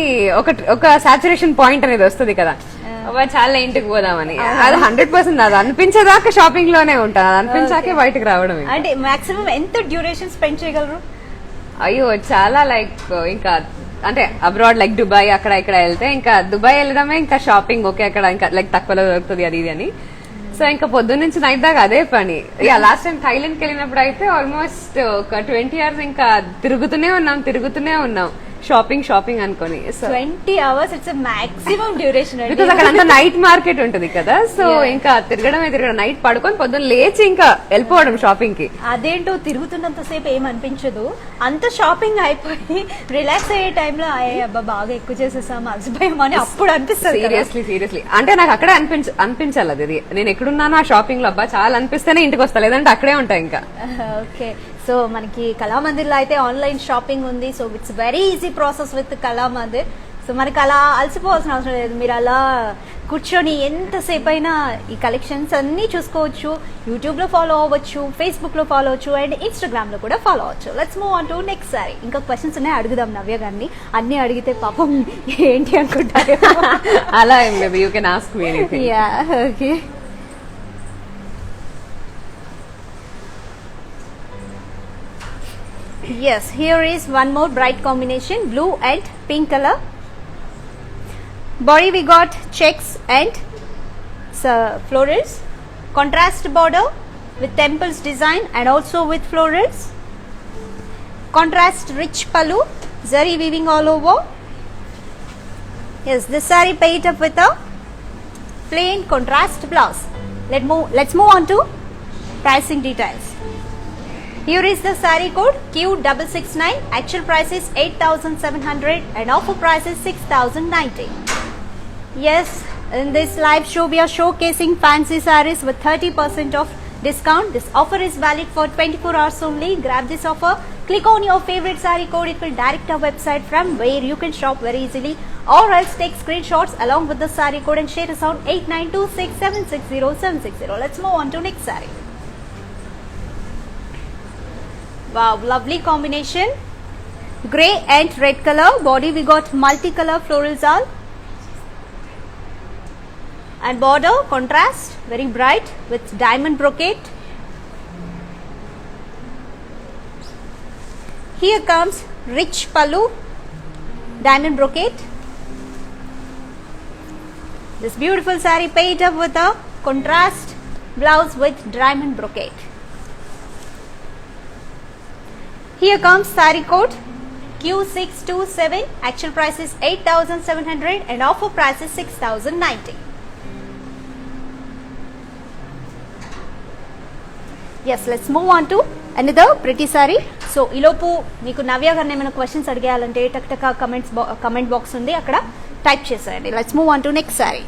ఒక సాచురేషన్ పాయింట్ అనేది వస్తుంది కదా, చాలా ఇంటికి పోదామని. అది 100% అది అనిపించేదాకా షాపింగ్ లోనే ఉంటాను, అది అనిపించాకే బయటకు రావడం. అంటే మాక్సిమం ఎంత డ్యూరేషన్ స్పెండ్ చేయగలరు? అయ్యో చాలా లైక్ ఇంకా అంటే అబ్రాడ్ లైక్ దుబాయ్ అక్కడ ఇక్కడ వెళ్తే ఇంకా దుబాయ్ వెళ్ళడమే ఇంకా షాపింగ్. ఓకే అక్కడ ఇంకా లైక్ తక్కువలో దొరుకుతుంది అది ఇది అని. సో ఇంకా పొద్దున్న నుంచి నైట్ దాకా అదే పని. లాస్ట్ టైం థైలాండ్ కి వెళ్ళినప్పుడు అయితే ఆల్మోస్ట్ ఒక 20 hours ఇంకా తిరుగుతూనే ఉన్నాం షాపింగ్ అనుకోని. 20 hours it's maximum duration. Because అక్కడ అంతా నైట్ మార్కెట్ ఉంటుంది కదా, సో ఇంకా తిరగడం నైట్ పడుకొని పొద్దున్న లేచి ఇంకా వెళ్ళిపోవడం షాపింగ్ కి. అదేంటో తిరుగుతున్నంత సేపు ఏమనిపించదు, అంత షాపింగ్ అయిపోయి రిలాక్స్ అయ్యే టైంలో అబ్బా బాగా ఎక్కువ చేసేసాము అలసిపోయాము అని అప్పుడు అనిపిస్తుంది. సీరియస్లీ అంటే నాకు అక్కడే అనిపించాలి అది. నేను ఎక్కడున్నాను ఆ షాపింగ్ లో అబ్బా చాలా అనిపిస్తేనే ఇంటికి వస్తా, లేదంటే అక్కడే ఉంటా ఇంకా. ఓకే. సో మనకి కళామందిర్లో అయితే ఆన్లైన్ షాపింగ్ ఉంది. So it's very easy process with Kalamandir. So మనకి అలా అలసిపోవాల్సిన అవసరం లేదు, మీరు అలా కూర్చొని ఎంతసేపు అయినా ఈ కలెక్షన్స్ అన్ని చూసుకోవచ్చు. యూట్యూబ్ లో ఫాలో అవ్వచ్చు, ఫేస్బుక్ లో ఫాలో అవ్వచ్చు, అండ్ ఇన్స్టాగ్రామ్ లో కూడా ఫాలో అవ్వచ్చు. Let's move on to next sorry. ఇంకా క్వశ్చన్స్ ఉన్నాయి, అడుగుదాం నవ్య గారిని. అన్ని అడిగితే పాపం ఏంటి అనుకుంటారు. అలా ఏం లేదు, you can ask me anything. Yeah okay. Yes, here is one more bright combination, blue and pink color. Body we got checks and florals. Contrast border with temples design and also with florals. Contrast rich pallu, zari weaving all over. Yes, this saree paired up with a plain contrast blouse. Let's move on to pricing details. Here is the saree code Q669. Actual price is 8,700 and offer price is 6,090. Yes, in this live show we are showcasing fancy sarees with 30% of discount. This offer is valid for 24 hours only. Grab this offer. Click on your favorite saree code. It will direct our website from where you can shop very easily. Or else take screenshots along with the saree code and share us on 8926760760. Let's move on to next saree. Wow, lovely combination, grey and red color. Body we got multicolor florals all, and border contrast very bright with diamond brocade. Here comes rich pallu, diamond brocade. This beautiful saree paired up with a contrast blouse with diamond brocade. Here comes saree code Q627, actual price is 8,700 and offer price is 6,090. Yes, let's move on to another pretty saree. So ఈలోపు మీకు నవ్య గారిని ఏమైనా questions అడిగేయాలంటే టక్ comment box ఉంది, అక్కడ type చేసేయండి. Let's move on to next sorry.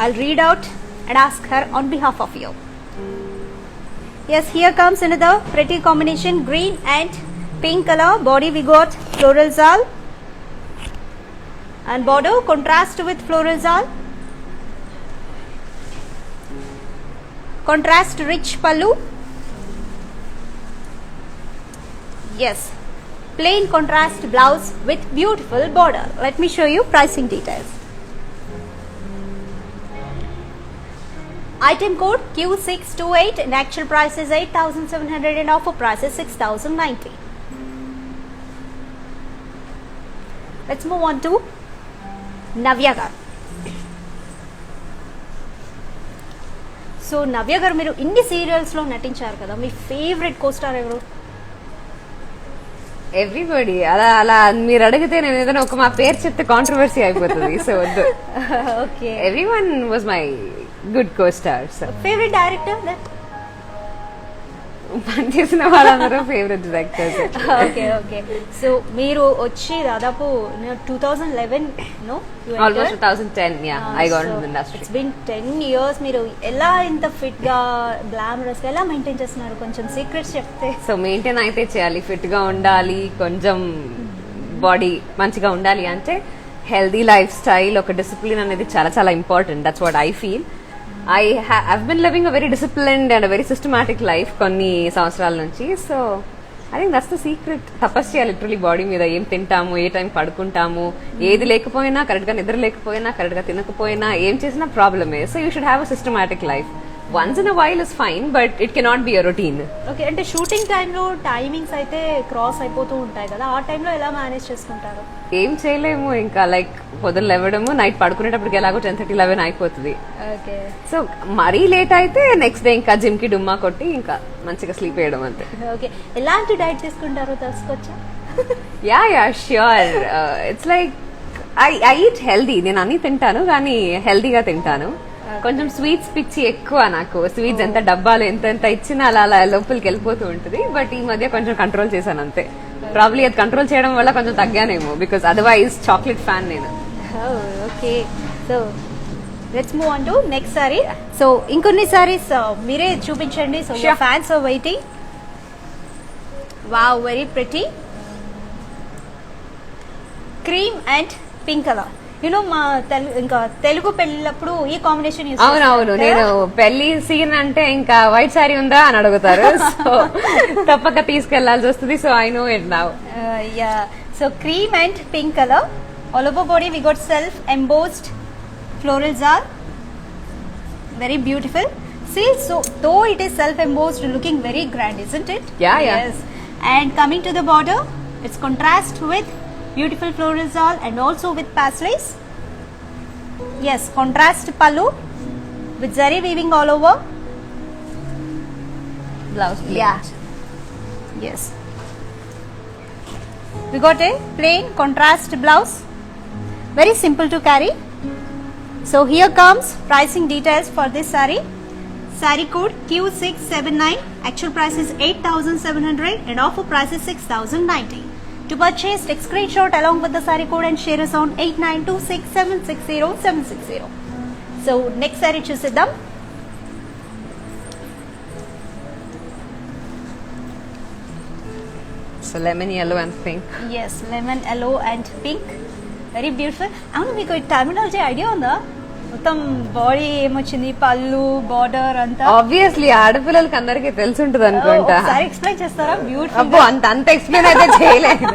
I'll read out and ask her on behalf of you. Yes, here comes another pretty combination, green and pink color. Body we got floral zal and border contrast with floral zal. Contrast rich pallu. Yes, plain contrast blouse with beautiful border. Let me show you pricing details. Item code Q628 and actual price is 8,700 and offer price is 6,090. Let's move on to Navya gar. So Navya gar, మీరు ఇన్ని serials లో నటించారు కదా, మీ favourite co-star ఎవరు? Everybody. అలా అలా మీరు అడిగితే నేను ఏదైనా ఒక మా పేరు చెప్తే కాంట్రవర్సీ అయిపోతుంది. సో వద్దు. Okay, everyone was my good co stars. Favourite director? పనిచేసిన వాళ్ళందరూ favourite directors. Okay okay. So మీరు వచ్చి దాదాపు 2011 no, almost 2010. Yeah, I got in the industry. It's been 10 years. మీరు ఎలా ఇంత ఫిట్ గా గ్లామరస్ గా ఎలా మెయింటైన్ చేస్తున్నారు? కొంచెం సీక్రెట్స్ చెప్తే. సో మెయింటైన్ అయితే చేయాలి, ఫిట్ గా ఉండాలి, కొంచెం బాడీ మంచిగా ఉండాలి అంటే హెల్దీ లైఫ్ స్టైల్, ఒక డిసిప్లిన్ అనేది చాలా చాలా important. That's what I feel. I've been living a very disciplined and a very systematic life కొన్ని సంవత్సరాల నుంచి. So I think that's the secret. తపస్సు చేయాలి లిటరలీ బాడీ మీద. ఏం తింటాము, ఏ టైం పడుకుంటాము, ఏది లేకపోయినా కరెక్ట్ గా నిద్ర లేకపోయినా కరెక్ట్ గా తినకపోయినా ఏం చేసినా ప్రాబ్లమే. So you should have a systematic life. Once in a while is fine, but it cannot be a routine. Okay, అంటే షూటింగ్ టైంలో టైమింగ్స్ అయితే క్రాస్ అయిపోతూ ఉంటాయి కదా, ఆ టైంలో ఎలా మేనేజ్ చేసుకుంటారు? ఏం చేయలేము, ఇంకా లైక్ పొద్దున్న లేవడము, నైట్ పడుకునేటప్పటికి ఎలాగో 10:30, 11 అయిపోతుంది. ఓకే, సో మరీ లేట్ అయితే నెక్స్ట్ డే ఇంకా జిమ్ కి డుమ్మా కొట్టి ఇంకా మంచిగా స్లీప్ వేయడం అంతే. ఓకే, ఎలాంటి డైట్ తీసుకుంటారో తెలుసుకోవచ్చా? Yeah sure. It's like I eat healthy. నేను అన్ని తింటాను కానీ హెల్దీగా తింటాను. కొంచెం స్వీట్స్ పిచ్చి ఎక్కువ నాకు. స్వీట్స్ ఎంత డబ్బాలు ఎంత ఎంత ఇచ్చినా అలా అలా లోపలికి వెళ్ళిపోతూ ఉంటుంది. బట్ ఈ మధ్య కొంచెం కంట్రోల్ చేశాను అంతే. ప్రాబ్లీ అది కంట్రోల్ చేయడం వల్ల కొంచెం తగ్గానేమో, బికాస్ అదర్వైజ్ చాక్లెట్ ఫ్యాన్ నేను. Okay, so let's move on to next sari. So ఇంకొన్ని సారీస్ మీరే చూపించండి. So your fans are waiting. Wow, very pretty cream and pink colour. You know మా ఇంకా తెలుగు పెళ్ళినప్పుడు ఈ కాంబినేషన్. అవునవును, నేను పెళ్లి సీన్ అంటే ఇంకా వైట్ సారీ ఉందా అని అడుగుతారు. సో తప్పక తీసుకెళ్లాల్సి వస్తుంది. So I know it now. Yeah, so cream and pink colour. All over body we got self embossed floral జార్. Very beautiful. See, so though it is self embossed, looking very grand, isn't it? Yeah. Yes. And coming to the border, it's contrast with beautiful floral zal and also with paisleys. Yes, contrast pallu with zari weaving all over. Blouse. Yeah. Yes. We got a plain contrast blouse. Very simple to carry. So here comes pricing details for this saree. Saree code Q679. Actual price is 8,700 and offer price is 6,090. To purchase, take screenshot along with the saree code and share us on 8926760760. So next saree చూసిద్దాం. So lemon yellow and pink. Yes, lemon yellow and pink. Very beautiful. అవును, మీకు terminology idea ఉందా? మొత్తం body ఏమొచ్చింది, పళ్ళు, border అంతా. Obviously ఆడపిల్లలకి అందరికి తెలిసి ఉంటుంది అనుకుంటా. ఒకసారి ఎక్స్ప్లెయిన్ చేస్తారా? బ్యూటిఫుల్. అబ్బో, అంత ఎక్స్ప్లెయిన్ అయితే చేయలేదు.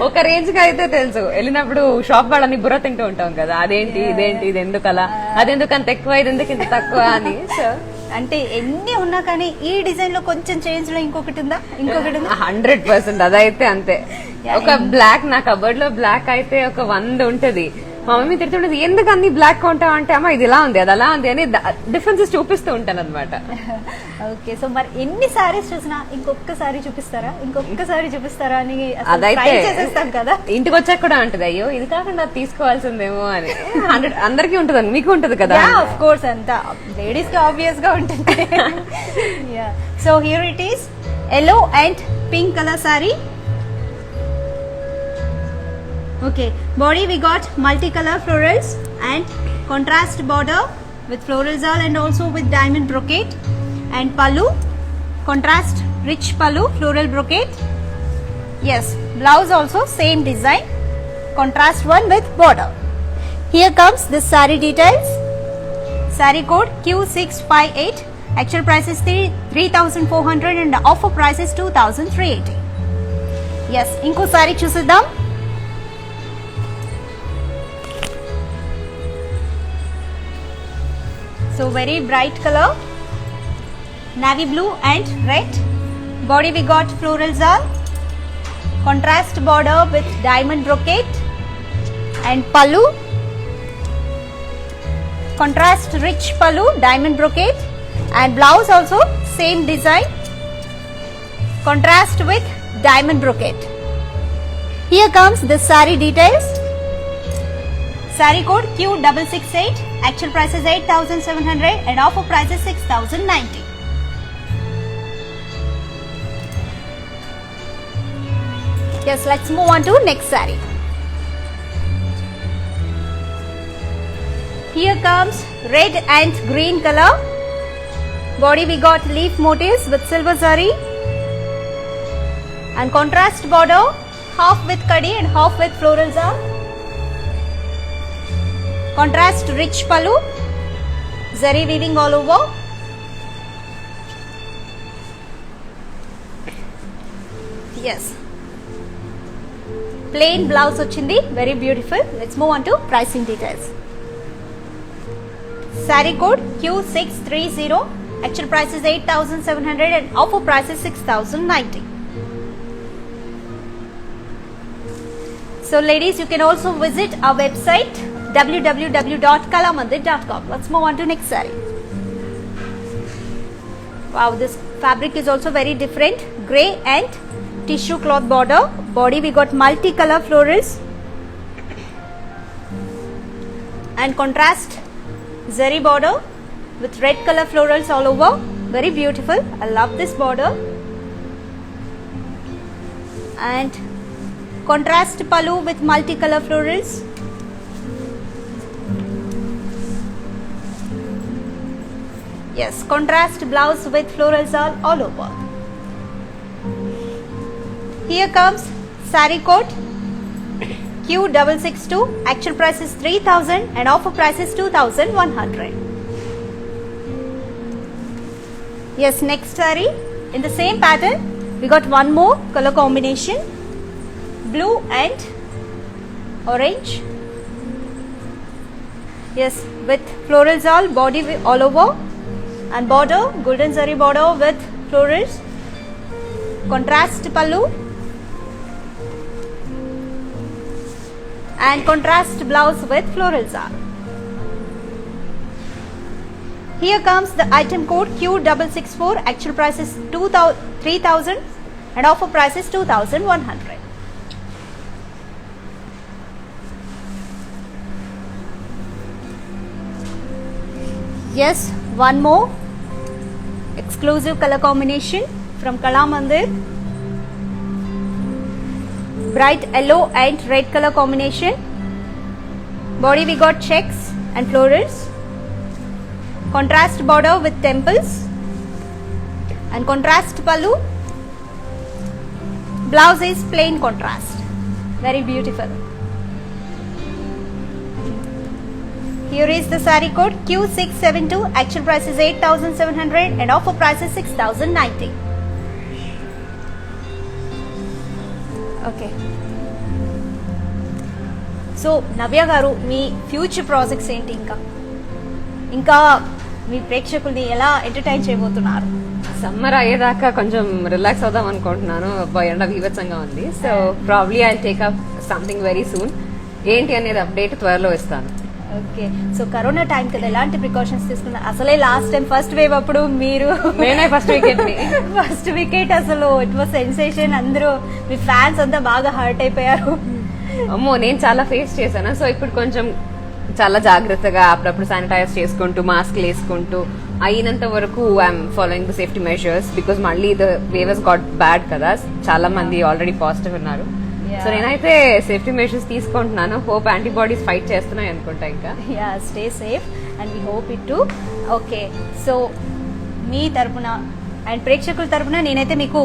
ఒక రేంజ్ గా అయితే తెలుసు. వెళ్ళినప్పుడు షాప్ వాళ్ళని బుర్ర తింటూ ఉంటాం కదా, అదేంటి ఇదేంటి, ఇది ఎందుకు అలా, అదెందుకు అంత ఎక్కువ, ఇది ఎందుకు ఇంత తక్కువ అని. సో అంటే ఎన్ని ఉన్నా కానీ ఈ డిజైన్ లో కొంచెం చేంజ్ లో ఇంకొకటి ఉందా? 100% అదైతే అంతే. ఒక బ్లాక్, నా కబర్డ్ లో బ్లాక్ అయితే ఒక 100 ఉంటది. మా మమ్మీ తిడుతుండేది ఎందుకు అన్ని బ్లాక్ కొంటావు అంటే అమ్మ ఇది ఇలా ఉంది అది అలా ఉంది అని డిఫరెన్సెస్ చూపిస్తూ ఉంటాను అనమాట. ఓకే, సో మరి ఎన్ని సారీస్ చూసినా ఇంకొకసారి చూపిస్తారా అని అదైతే try చేసేస్తాం కదా. ఇంటికి వచ్చాక కూడా ఉంటుంది అయ్యో ఇది కాకుండా అది తీసుకోవాల్సిందేమో అని. 100 అందరికీ ఉంటుంది, మీకు ఉంటుంది కదా. ఆఫ్ కోర్స్, అంతా లేడీస్ కి ఆబ్వియస్ గా ఉంటుంది. So here it is yellow and pink color saree. Okay, body we got multicolor florals and contrast border with florals all and also with diamond brocade, and pallu contrast rich pallu floral brocade. Yes, blouse also same design, contrast one with border. Here comes the saree details. Saree code Q658. Actual price is 3,400 and the offer price is 2,380. Yes, inko saree చూసిద్దాం. So very bright color, navy blue and red. Body we got florals all, contrast border with diamond brocade, and pallu contrast rich pallu diamond brocade, and blouse also same design, contrast with diamond brocade. Here comes the saree details. Saree code Q668. Actual price is 8,700 and offer price is 6,090. Yes, let's move on to next saree. Here comes red and green color. Body we got leaf motifs with silver zari and contrast border, half with kadi and half with floral zar. Contrast rich pallu, zari weaving all over. Yes, plain blouse ochindi, very beautiful. Let's move on to pricing details. Saree code Q630. Actual price is 8,700 and offer price is 6,090. So ladies, you can also visit our website www.kalamandir.com. Let's move on to next saree. Wow, this fabric is also very different. Grey and tissue cloth border. Body we got multicolor florals and contrast zari border with red color florals all over. Very beautiful. I love this border. And contrast pallu with multicolor florals. Yes, contrast blouse with florals all over. Here comes saree code Q662. Actual price is 3,000 and offer price is 2,100. Yes, next saree in the same pattern we got one more color combination, blue and orange. Yes, with florals body all over and border golden zari border with florals, contrast pallu and contrast blouse with florals. Here comes the item code Q664. Actual price is 3,000 and offer price is 2,100. Yes, one more exclusive color combination from Kalamandir. Bright yellow and red color combination. Body we got checks and florals. Contrast border with temples and contrast pallu. Blouse is plain contrast. Very beautiful. Here is the saree code Q672. Actual price is 8,700 and offer price is 6,090. Okay. So Navya garu, me future projects ఏంటి? ఇంకా మీ ప్రేక్షకుల్ని ఎలా entertain చేయబోతున్నారు? Summer అయ్యేదాకా కొంచెం relax అవుదాం అనుకుంటున్నాను. ఎండ బీభత్సంగా ఉంది. So probably I take up something very soon. ఏంటి అనేది అప్డేట్ త్వరలో ఇస్తాను. ఓకే, సో కరోనా టైం కదా ఎలాంటి ప్రికాషన్స్ తీసుకున్నారు? అసలే లాస్ట్ టైం ఫస్ట్ వేవ్ అప్పుడు మీరు నేనే ఫస్ట్ వికెట్ అసలు ఇట్ వాస్ సెన్సేషన్. అందరూ మీ ఫ్యాన్స్ అంతా బాగా హర్ట్ అయిపోయారు. అమ్మో, నేను చాలా ఫేస్ చేశాను. సో ఇప్పుడు కొంచెం చాలా జాగ్రత్తగా అప్పుడప్పుడు శానిటైజ్ చేసుకుంటూ మాస్క్ వేసుకుంటూ అయినంత వరకు I'm following the safety measures because మళ్ళీ the wave has got bad కదా, చాలా మంది ఆల్రెడీ పాజిటివ్ ఉన్నారు. సో నేనైతే సేఫ్టీ మెజర్స్ తీసుకుంటున్నాను. హోప్ యాంటీబాడీస్ ఫైట్ చేస్తున్నాయి అనుకుంటా. ఇంకా stay safe and we hope it too. Okay, so మీ తరపున అండ్ ప్రేక్షకుల తరపున నేనైతే మీకు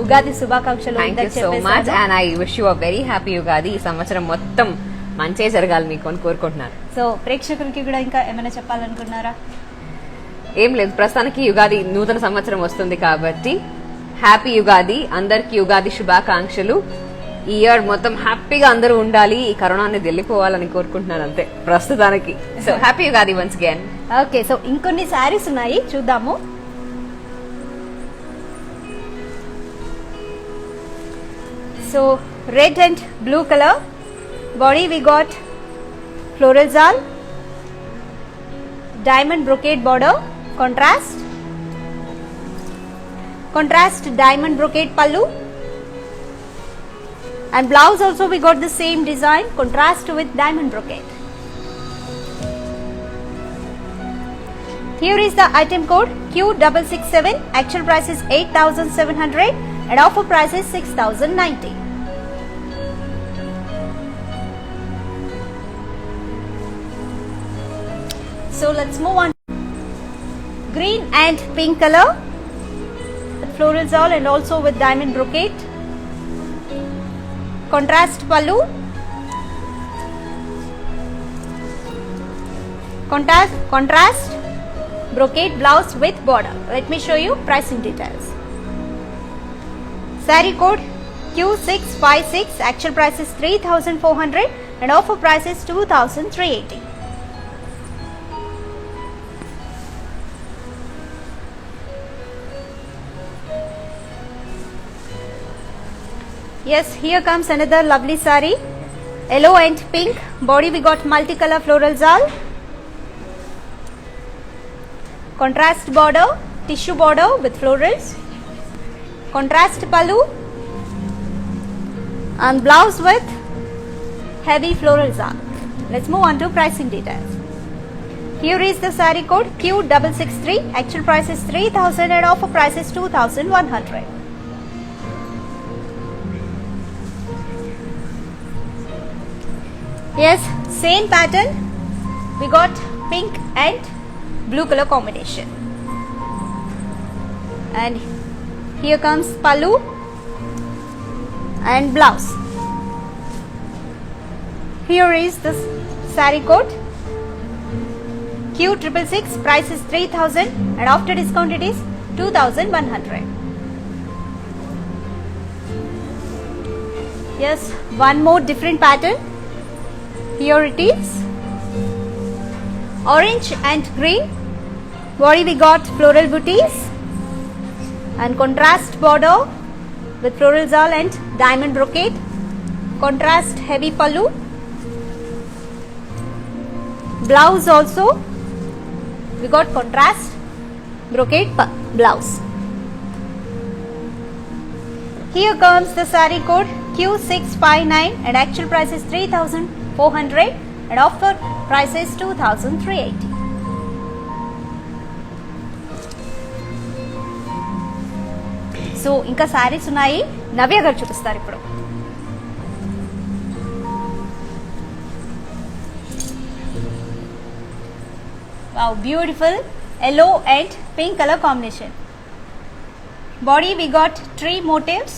ఉగాది శుభాకాంక్షలు. Thank you so much and I wish you a very happy Ugadi. ఈ సంవత్సరం మొత్తం మంచి జరగాలి మీకు అని కోరుకుంటున్నాను. సో ప్రేక్షకులకి కూడా ఇంకా ఏమైనా చెప్పాలనుకున్నారా? ఏం లేదు, ప్రస్తుతానికి యుగాది నూతన సంవత్సరం వస్తుంది కాబట్టి హ్యాపీ యుగాది. అందరికి యుగాది శుభాకాంక్షలు. ఈ ఇయర్ మొత్తం హ్యాపీగా అందరూ ఉండాలి, ఈ కరోనా అనేది వెళ్ళిపోవాలని కోరుకుంటున్నాను అంతే ప్రస్తుతానికి. So happy Ugadi once again. Okay, so ఇంకొన్ని శారీస్ ఉన్నాయి చూద్దాము. So red and blue colour body we got floral jaal, diamond brocade border, contrast diamond brocade pallu, and blouse also we got the same design, contrast with diamond brocade. Here is the item code Q667. Actual price is 8,700 and offer price is 6,090. So let's move on. Green and pink color with floral zawl and also with diamond brocade. Contrast pallu. Contrast brocade blouse with border. Let me show you pricing details. Saree code Q656. Actual price is 3,400 and offer price is 2,380. Yes, here comes another lovely saree. Yellow and pink. Body we got multicolor floral zawl. Contrast border, tissue border with florals. Contrast pallu. And blouse with heavy floral zawl. Let's move on to pricing details. Here is the saree code Q663. Actual price is 3,000 and offer price is 2,100. Yes, same pattern. We got pink and blue color combination. And here comes pallu and blouse. Here is the saree code Q666. Price is 3,000 and after discount it is 2,100. Yes, one more different pattern. Here it is. Orange and green. Body we got floral booties and contrast border with floral zawl and diamond brocade. Contrast heavy pallu. Blouse also we got contrast brocade blouse. Here comes the saree code Q659 and actual price is 3,400 and offer price is 2,380. So ఇంకా సారీస్ ఉన్నాయి, నవ్య గారు చూపిస్తారు ఇప్పుడు. Wow, beautiful yellow and pink color combination. Body we got tree motifs.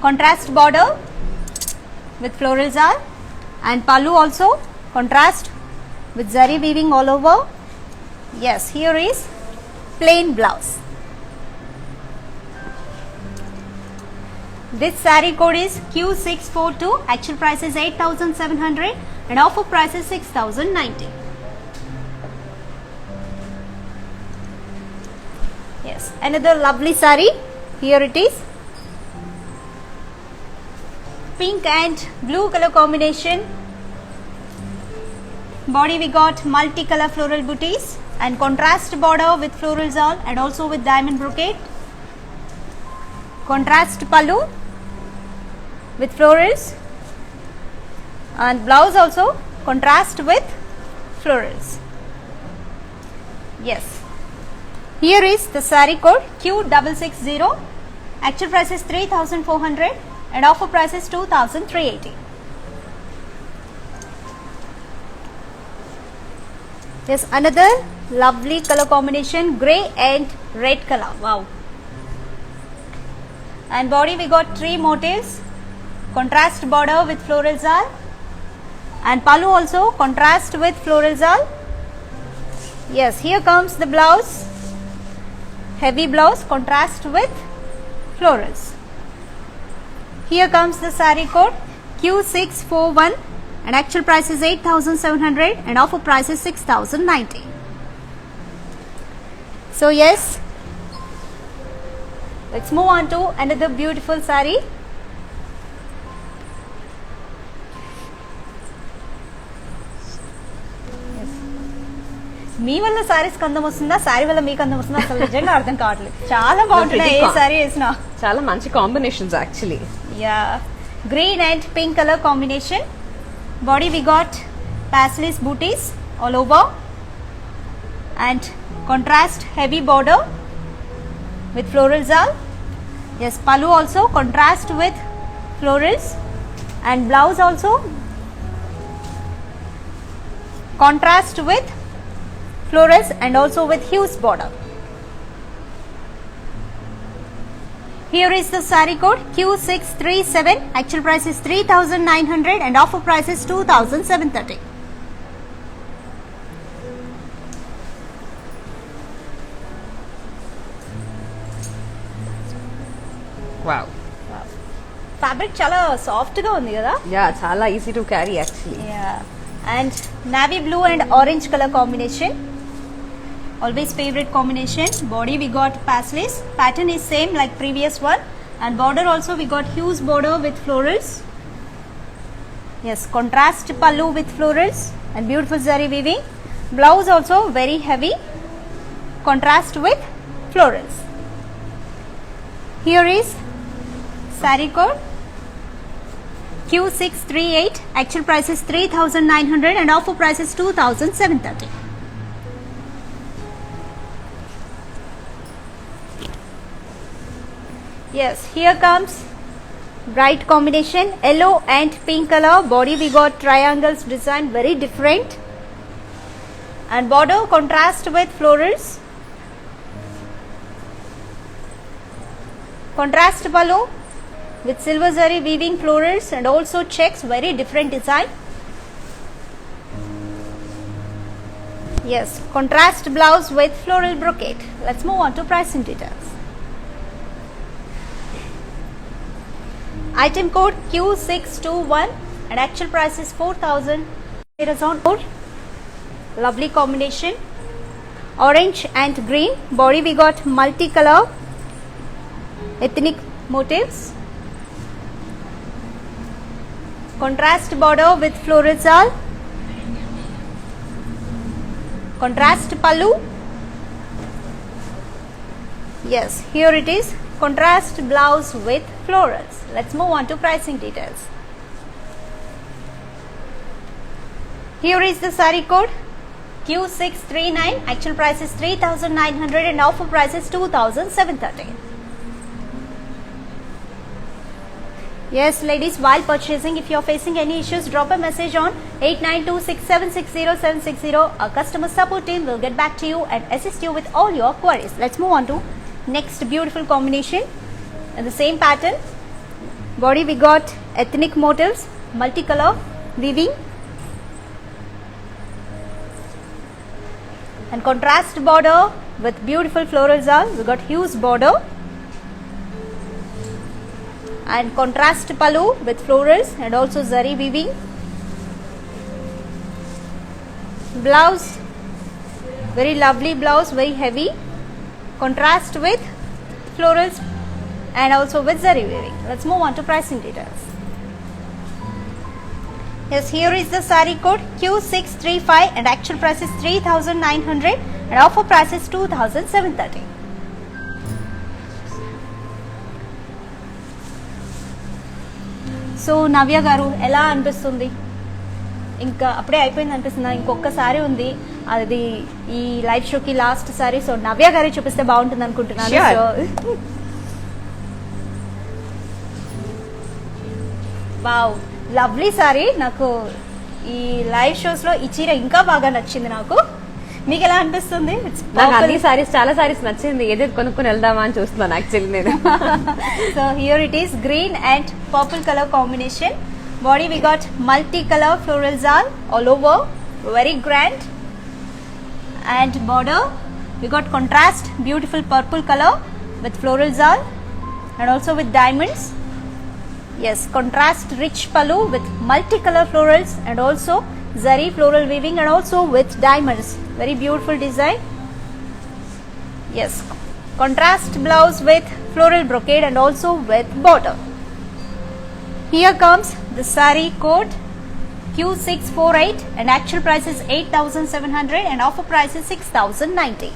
Contrast border with floral zawl and pallu also contrast with zari weaving all over. Yes, here is plain blouse. This saree code is Q642. Actual price is 8,700 and offer price is 6,090. Yes, another lovely saree. Here it is. pink and blue color combination. Body we got multicolor floral booties and contrast border with florals all and also with diamond brocade. Contrast pallu with florals and blouse also contrast with florals. Yes, here is the saree code Q660. Actual price is 3,400 and offer price is 2,380. There's another lovely color combination, grey and red color. Wow. And body we got three motifs, contrast border with floral zal and pallu also contrast with floral zal. Yes, here comes the blouse, heavy blouse contrast with florals. Here comes the saree code Q641 and actual price is 8,700 and offer price is 6,090. So yes, let's move on to another beautiful saree. మీ వల్ల సారీస్ అందం వస్తుందా, sorry వల్ల మీకు అందం వస్తుందా, అసలు నిజంగా అర్థం కావట్లేదు. చాలా బాగుంటున్నాయి ఏ సారీ వేసినా. చాలా మంచి combinations actually. Yeah, green and pink colour combination. Body we got paisley booties all over and contrast heavy border with floral zal. Yes, pallu also contrast with florals and blouse also contrast with florals and also with huge border. Here is the saree code Q637. Actual price is 3,900 and offer price is 2,730. Wow, fabric చాలా soft గా ఉంది కదా. Yeah, చాలా easy to carry actually. Yeah, and navy blue and orange color combination. Always favorite combination. Body we got paisleys. Pattern is same like previous one and border also we got huge border with florals. Yes, contrast pallu with florals and beautiful zari weaving. Blouse also very heavy, contrast with florals. Here is saree code Q638. Actual price is 3,900 and offer price is 2,730. Yes, here comes bright combination, yellow and pink color. Body we got triangles design, very different, and border contrast with florals. Contrast pallu with silver zari weaving florals and also checks, very different design. Yes, contrast blouse with floral brocade. Let's move on to pricing details. Item code Q621 and actual price is 4,000. It is on lovely combination, orange and green. Body we got multicolor ethnic motifs, contrast border with floral zal, contrast pallu. Yes, here it is, contrast blouse with florals. Let's move on to pricing details. Here is the saree code Q639. Actual price is 3,900 and offer price is 2,730. Yes, ladies, while purchasing, if you are facing any issues, drop a message on 8926760760. Our customer support team will get back to you and assist you with all your queries. Let's move on to next beautiful combination in the same pattern. Body we got ethnic motifs, multicolor weaving and contrast border with beautiful florals are. We got huge border and contrast pallu with florals and also zari weaving. Blouse, very lovely blouse, very heavy, contrast with florals and also with zari weaving. Let's move on to pricing details. Yes, here is the saree code Q635 and actual price is 3,900 and offer price is 2,730. So నవ్య గారు ఎలా అనిపిస్తుంది? ఇంకా అప్పుడే అయిపోయింది అనిపిస్తుందా? ఇంకొక sorry ఉంది, అది ఈ లైవ్ షోకి లాస్ట్ సారీ. సో నవ్య గారి చూపిస్తే బాగుంటుంది అనుకుంటున్నాను. Wow, lovely sorry. నాకు ఈ లైవ్ షోస్ లో ఈ చీర ఇంకా బాగా నచ్చింది. నాకు మీకు ఎలా అనిపిస్తుంది? నాకు అన్ని సారీస్, చాలా సారీస్ నచ్చింది. ఏదైతే కొనుక్కొని వెళ్దామా అని చూస్తున్నాను యాక్చువల్లీ నేను. So here it is green and purple colour combination. Body we got multi-color floral zal all over, very grand. And border we got contrast beautiful purple color with floral zal and also with diamonds. Yes, contrast rich pallu with multi-color florals and also zari floral weaving and also with diamonds. Very beautiful design. Yes, contrast blouse with floral brocade and also with border. Here comes the saree code Q648 and actual price is 8,700 and offer price is 6,090.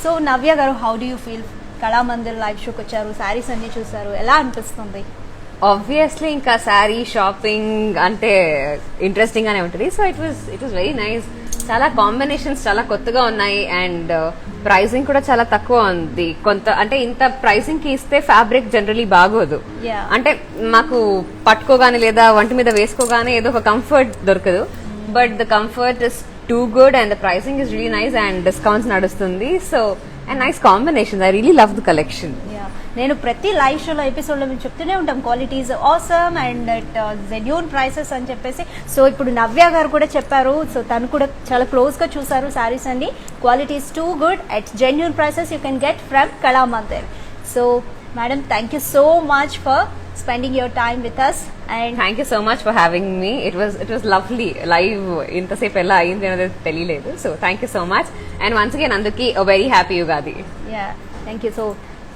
So Navya garu, how do you feel? Kalamandir live show kocharu, sarees anni chusaru, ela anpistundi? Obviously ఇంకా sari shopping అంటే interesting గానే ఉంటుంది. So it was very nice. చాలా combinations చాలా కొత్తగా ఉన్నాయి and pricing కూడా చాలా తక్కువ ఉంది. కొంత అంటే ఇంత ప్రైసింగ్ కి ఇస్తే ఫ్యాబ్రిక్ జనరలీ బాగోదు. అంటే మాకు పట్టుకోగానే లేదా వంటి మీద వేసుకోగానే ఏదో ఒక కంఫర్ట్ దొరకదు. But the comfort is too good and the pricing is really nice and discounts నడుస్తుంది. So and nice combinations. I really love the collection. నేను ప్రతి లైవ్ షోలో ఎపిసోడ్లో మేము చెప్తూనే ఉంటాం quality is awesome and at genuine prices అని చెప్పేసి. సో ఇప్పుడు నవ్య గారు కూడా చెప్పారు. సో తను కూడా చాలా క్లోజ్గా చూసారు సారీస్ అన్ని. Quality is too good at genuine prices you can get from Kalamandir. So madam, thank you so much for spending your time with us and thank you so much for having me. It was lovely live intasepu ella ayindi anade teliyaledu. So thank you so much and once again anduki a very happy Ugadi. Yeah, thank you. So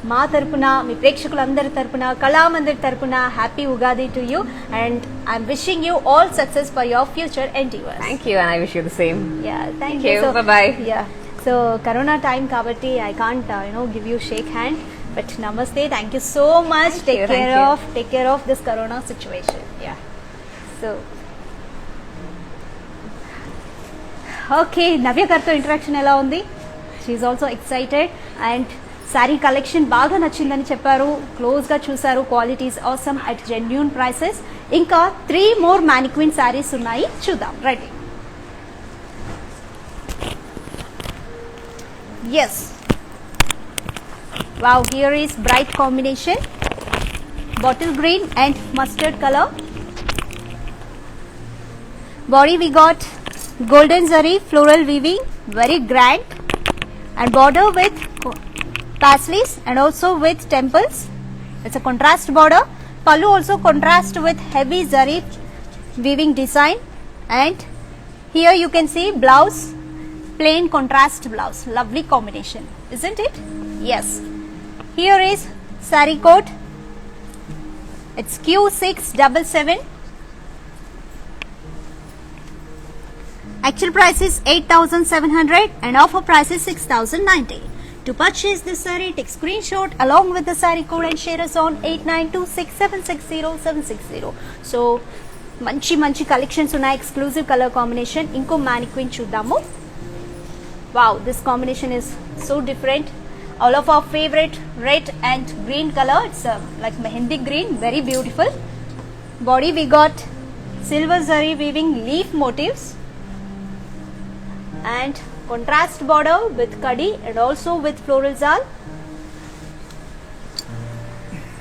మా తరపున, మీ ప్రేక్షకులందరి తరపున, కళామందిర్ తరపున happy Ugadi to you and I'm wishing you all success for your future endeavours. Thank you and I wish you the same. Yeah, thank you. So, bye bye. Yeah, so corona time కాబట్టి I can't give you shake hand. But namaste, thank you so much. Take care of this corona situation. Yeah. So okay, Navya garto interaction ela undi? She is also excited and saree collection baga nachindani chepparu. Close ga chusaru. Quality is awesome at genuine prices. Inka 3 more mannequin sarees unnayi, chudam. Ready? Yes. Wow, here is bright combination, bottle green and mustard color. Body we got golden zari floral weaving, very grand, and border with paisleys and also with temples. It's a contrast border. Pallu also contrast with heavy zari weaving design, and here you can see blouse, plain contrast blouse. Lovely combination, isn't it? Yes. Here is saree code. It's Q677. Actual price is 8,700 and offer price is 6,090. To purchase this saree, take screenshot along with the saree code and share us on 8926760760. So, manchi collections unna exclusive color combination. Inko mannequin chudamu. Wow, this combination is so different. All of our favorite red and green color. It's like mehendi green, very beautiful. Body we got silver zari weaving leaf motifs and contrast border with kadi and also with floral zal.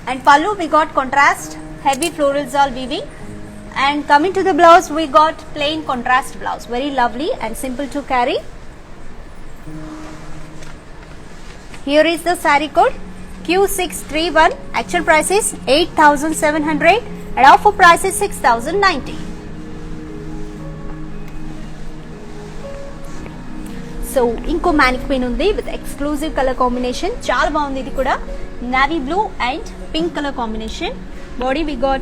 And pallu we got contrast heavy floral zal weaving. And coming to the blouse, we got plain contrast blouse, very lovely and simple to carry. Here is the saree code Q631. Actual price is 8,700 and offer price is 6,090. So inko mannequin undi with exclusive color combination. Chaala baagundi idi kuda, navy blue and pink color combination. Body we got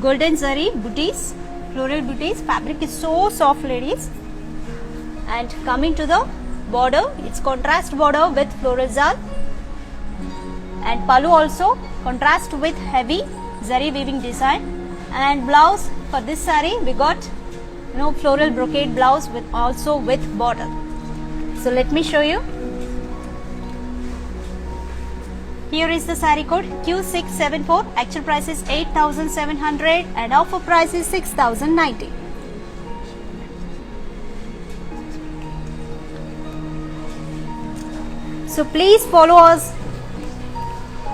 golden zari booties, floral booties. Fabric is so soft, ladies. And coming to the border, it's contrast border with floral zal. And pallu also contrast with heavy zari weaving design. And blouse for this saree we got floral brocade blouse with also with border. So let me show you. Here is the saree code Q674. Actual price is 8,700 and offer price is 6,090. So please follow us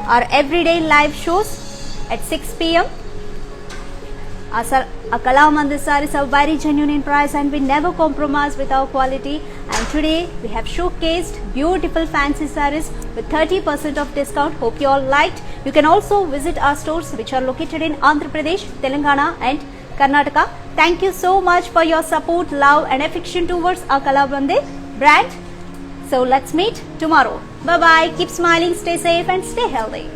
our everyday live shows at 6 p.m. Our Kalamandir sarees are very genuine in price and we never compromise with our quality. And today we have showcased beautiful fancy sarees with 30% of discount. Hope you all liked. You can also visit our stores which are located in Andhra Pradesh, Telangana and Karnataka. Thank you so much for your support, love and affection towards our Kalamandir brand. So let's meet tomorrow. Bye bye. Keep smiling, stay safe and stay healthy.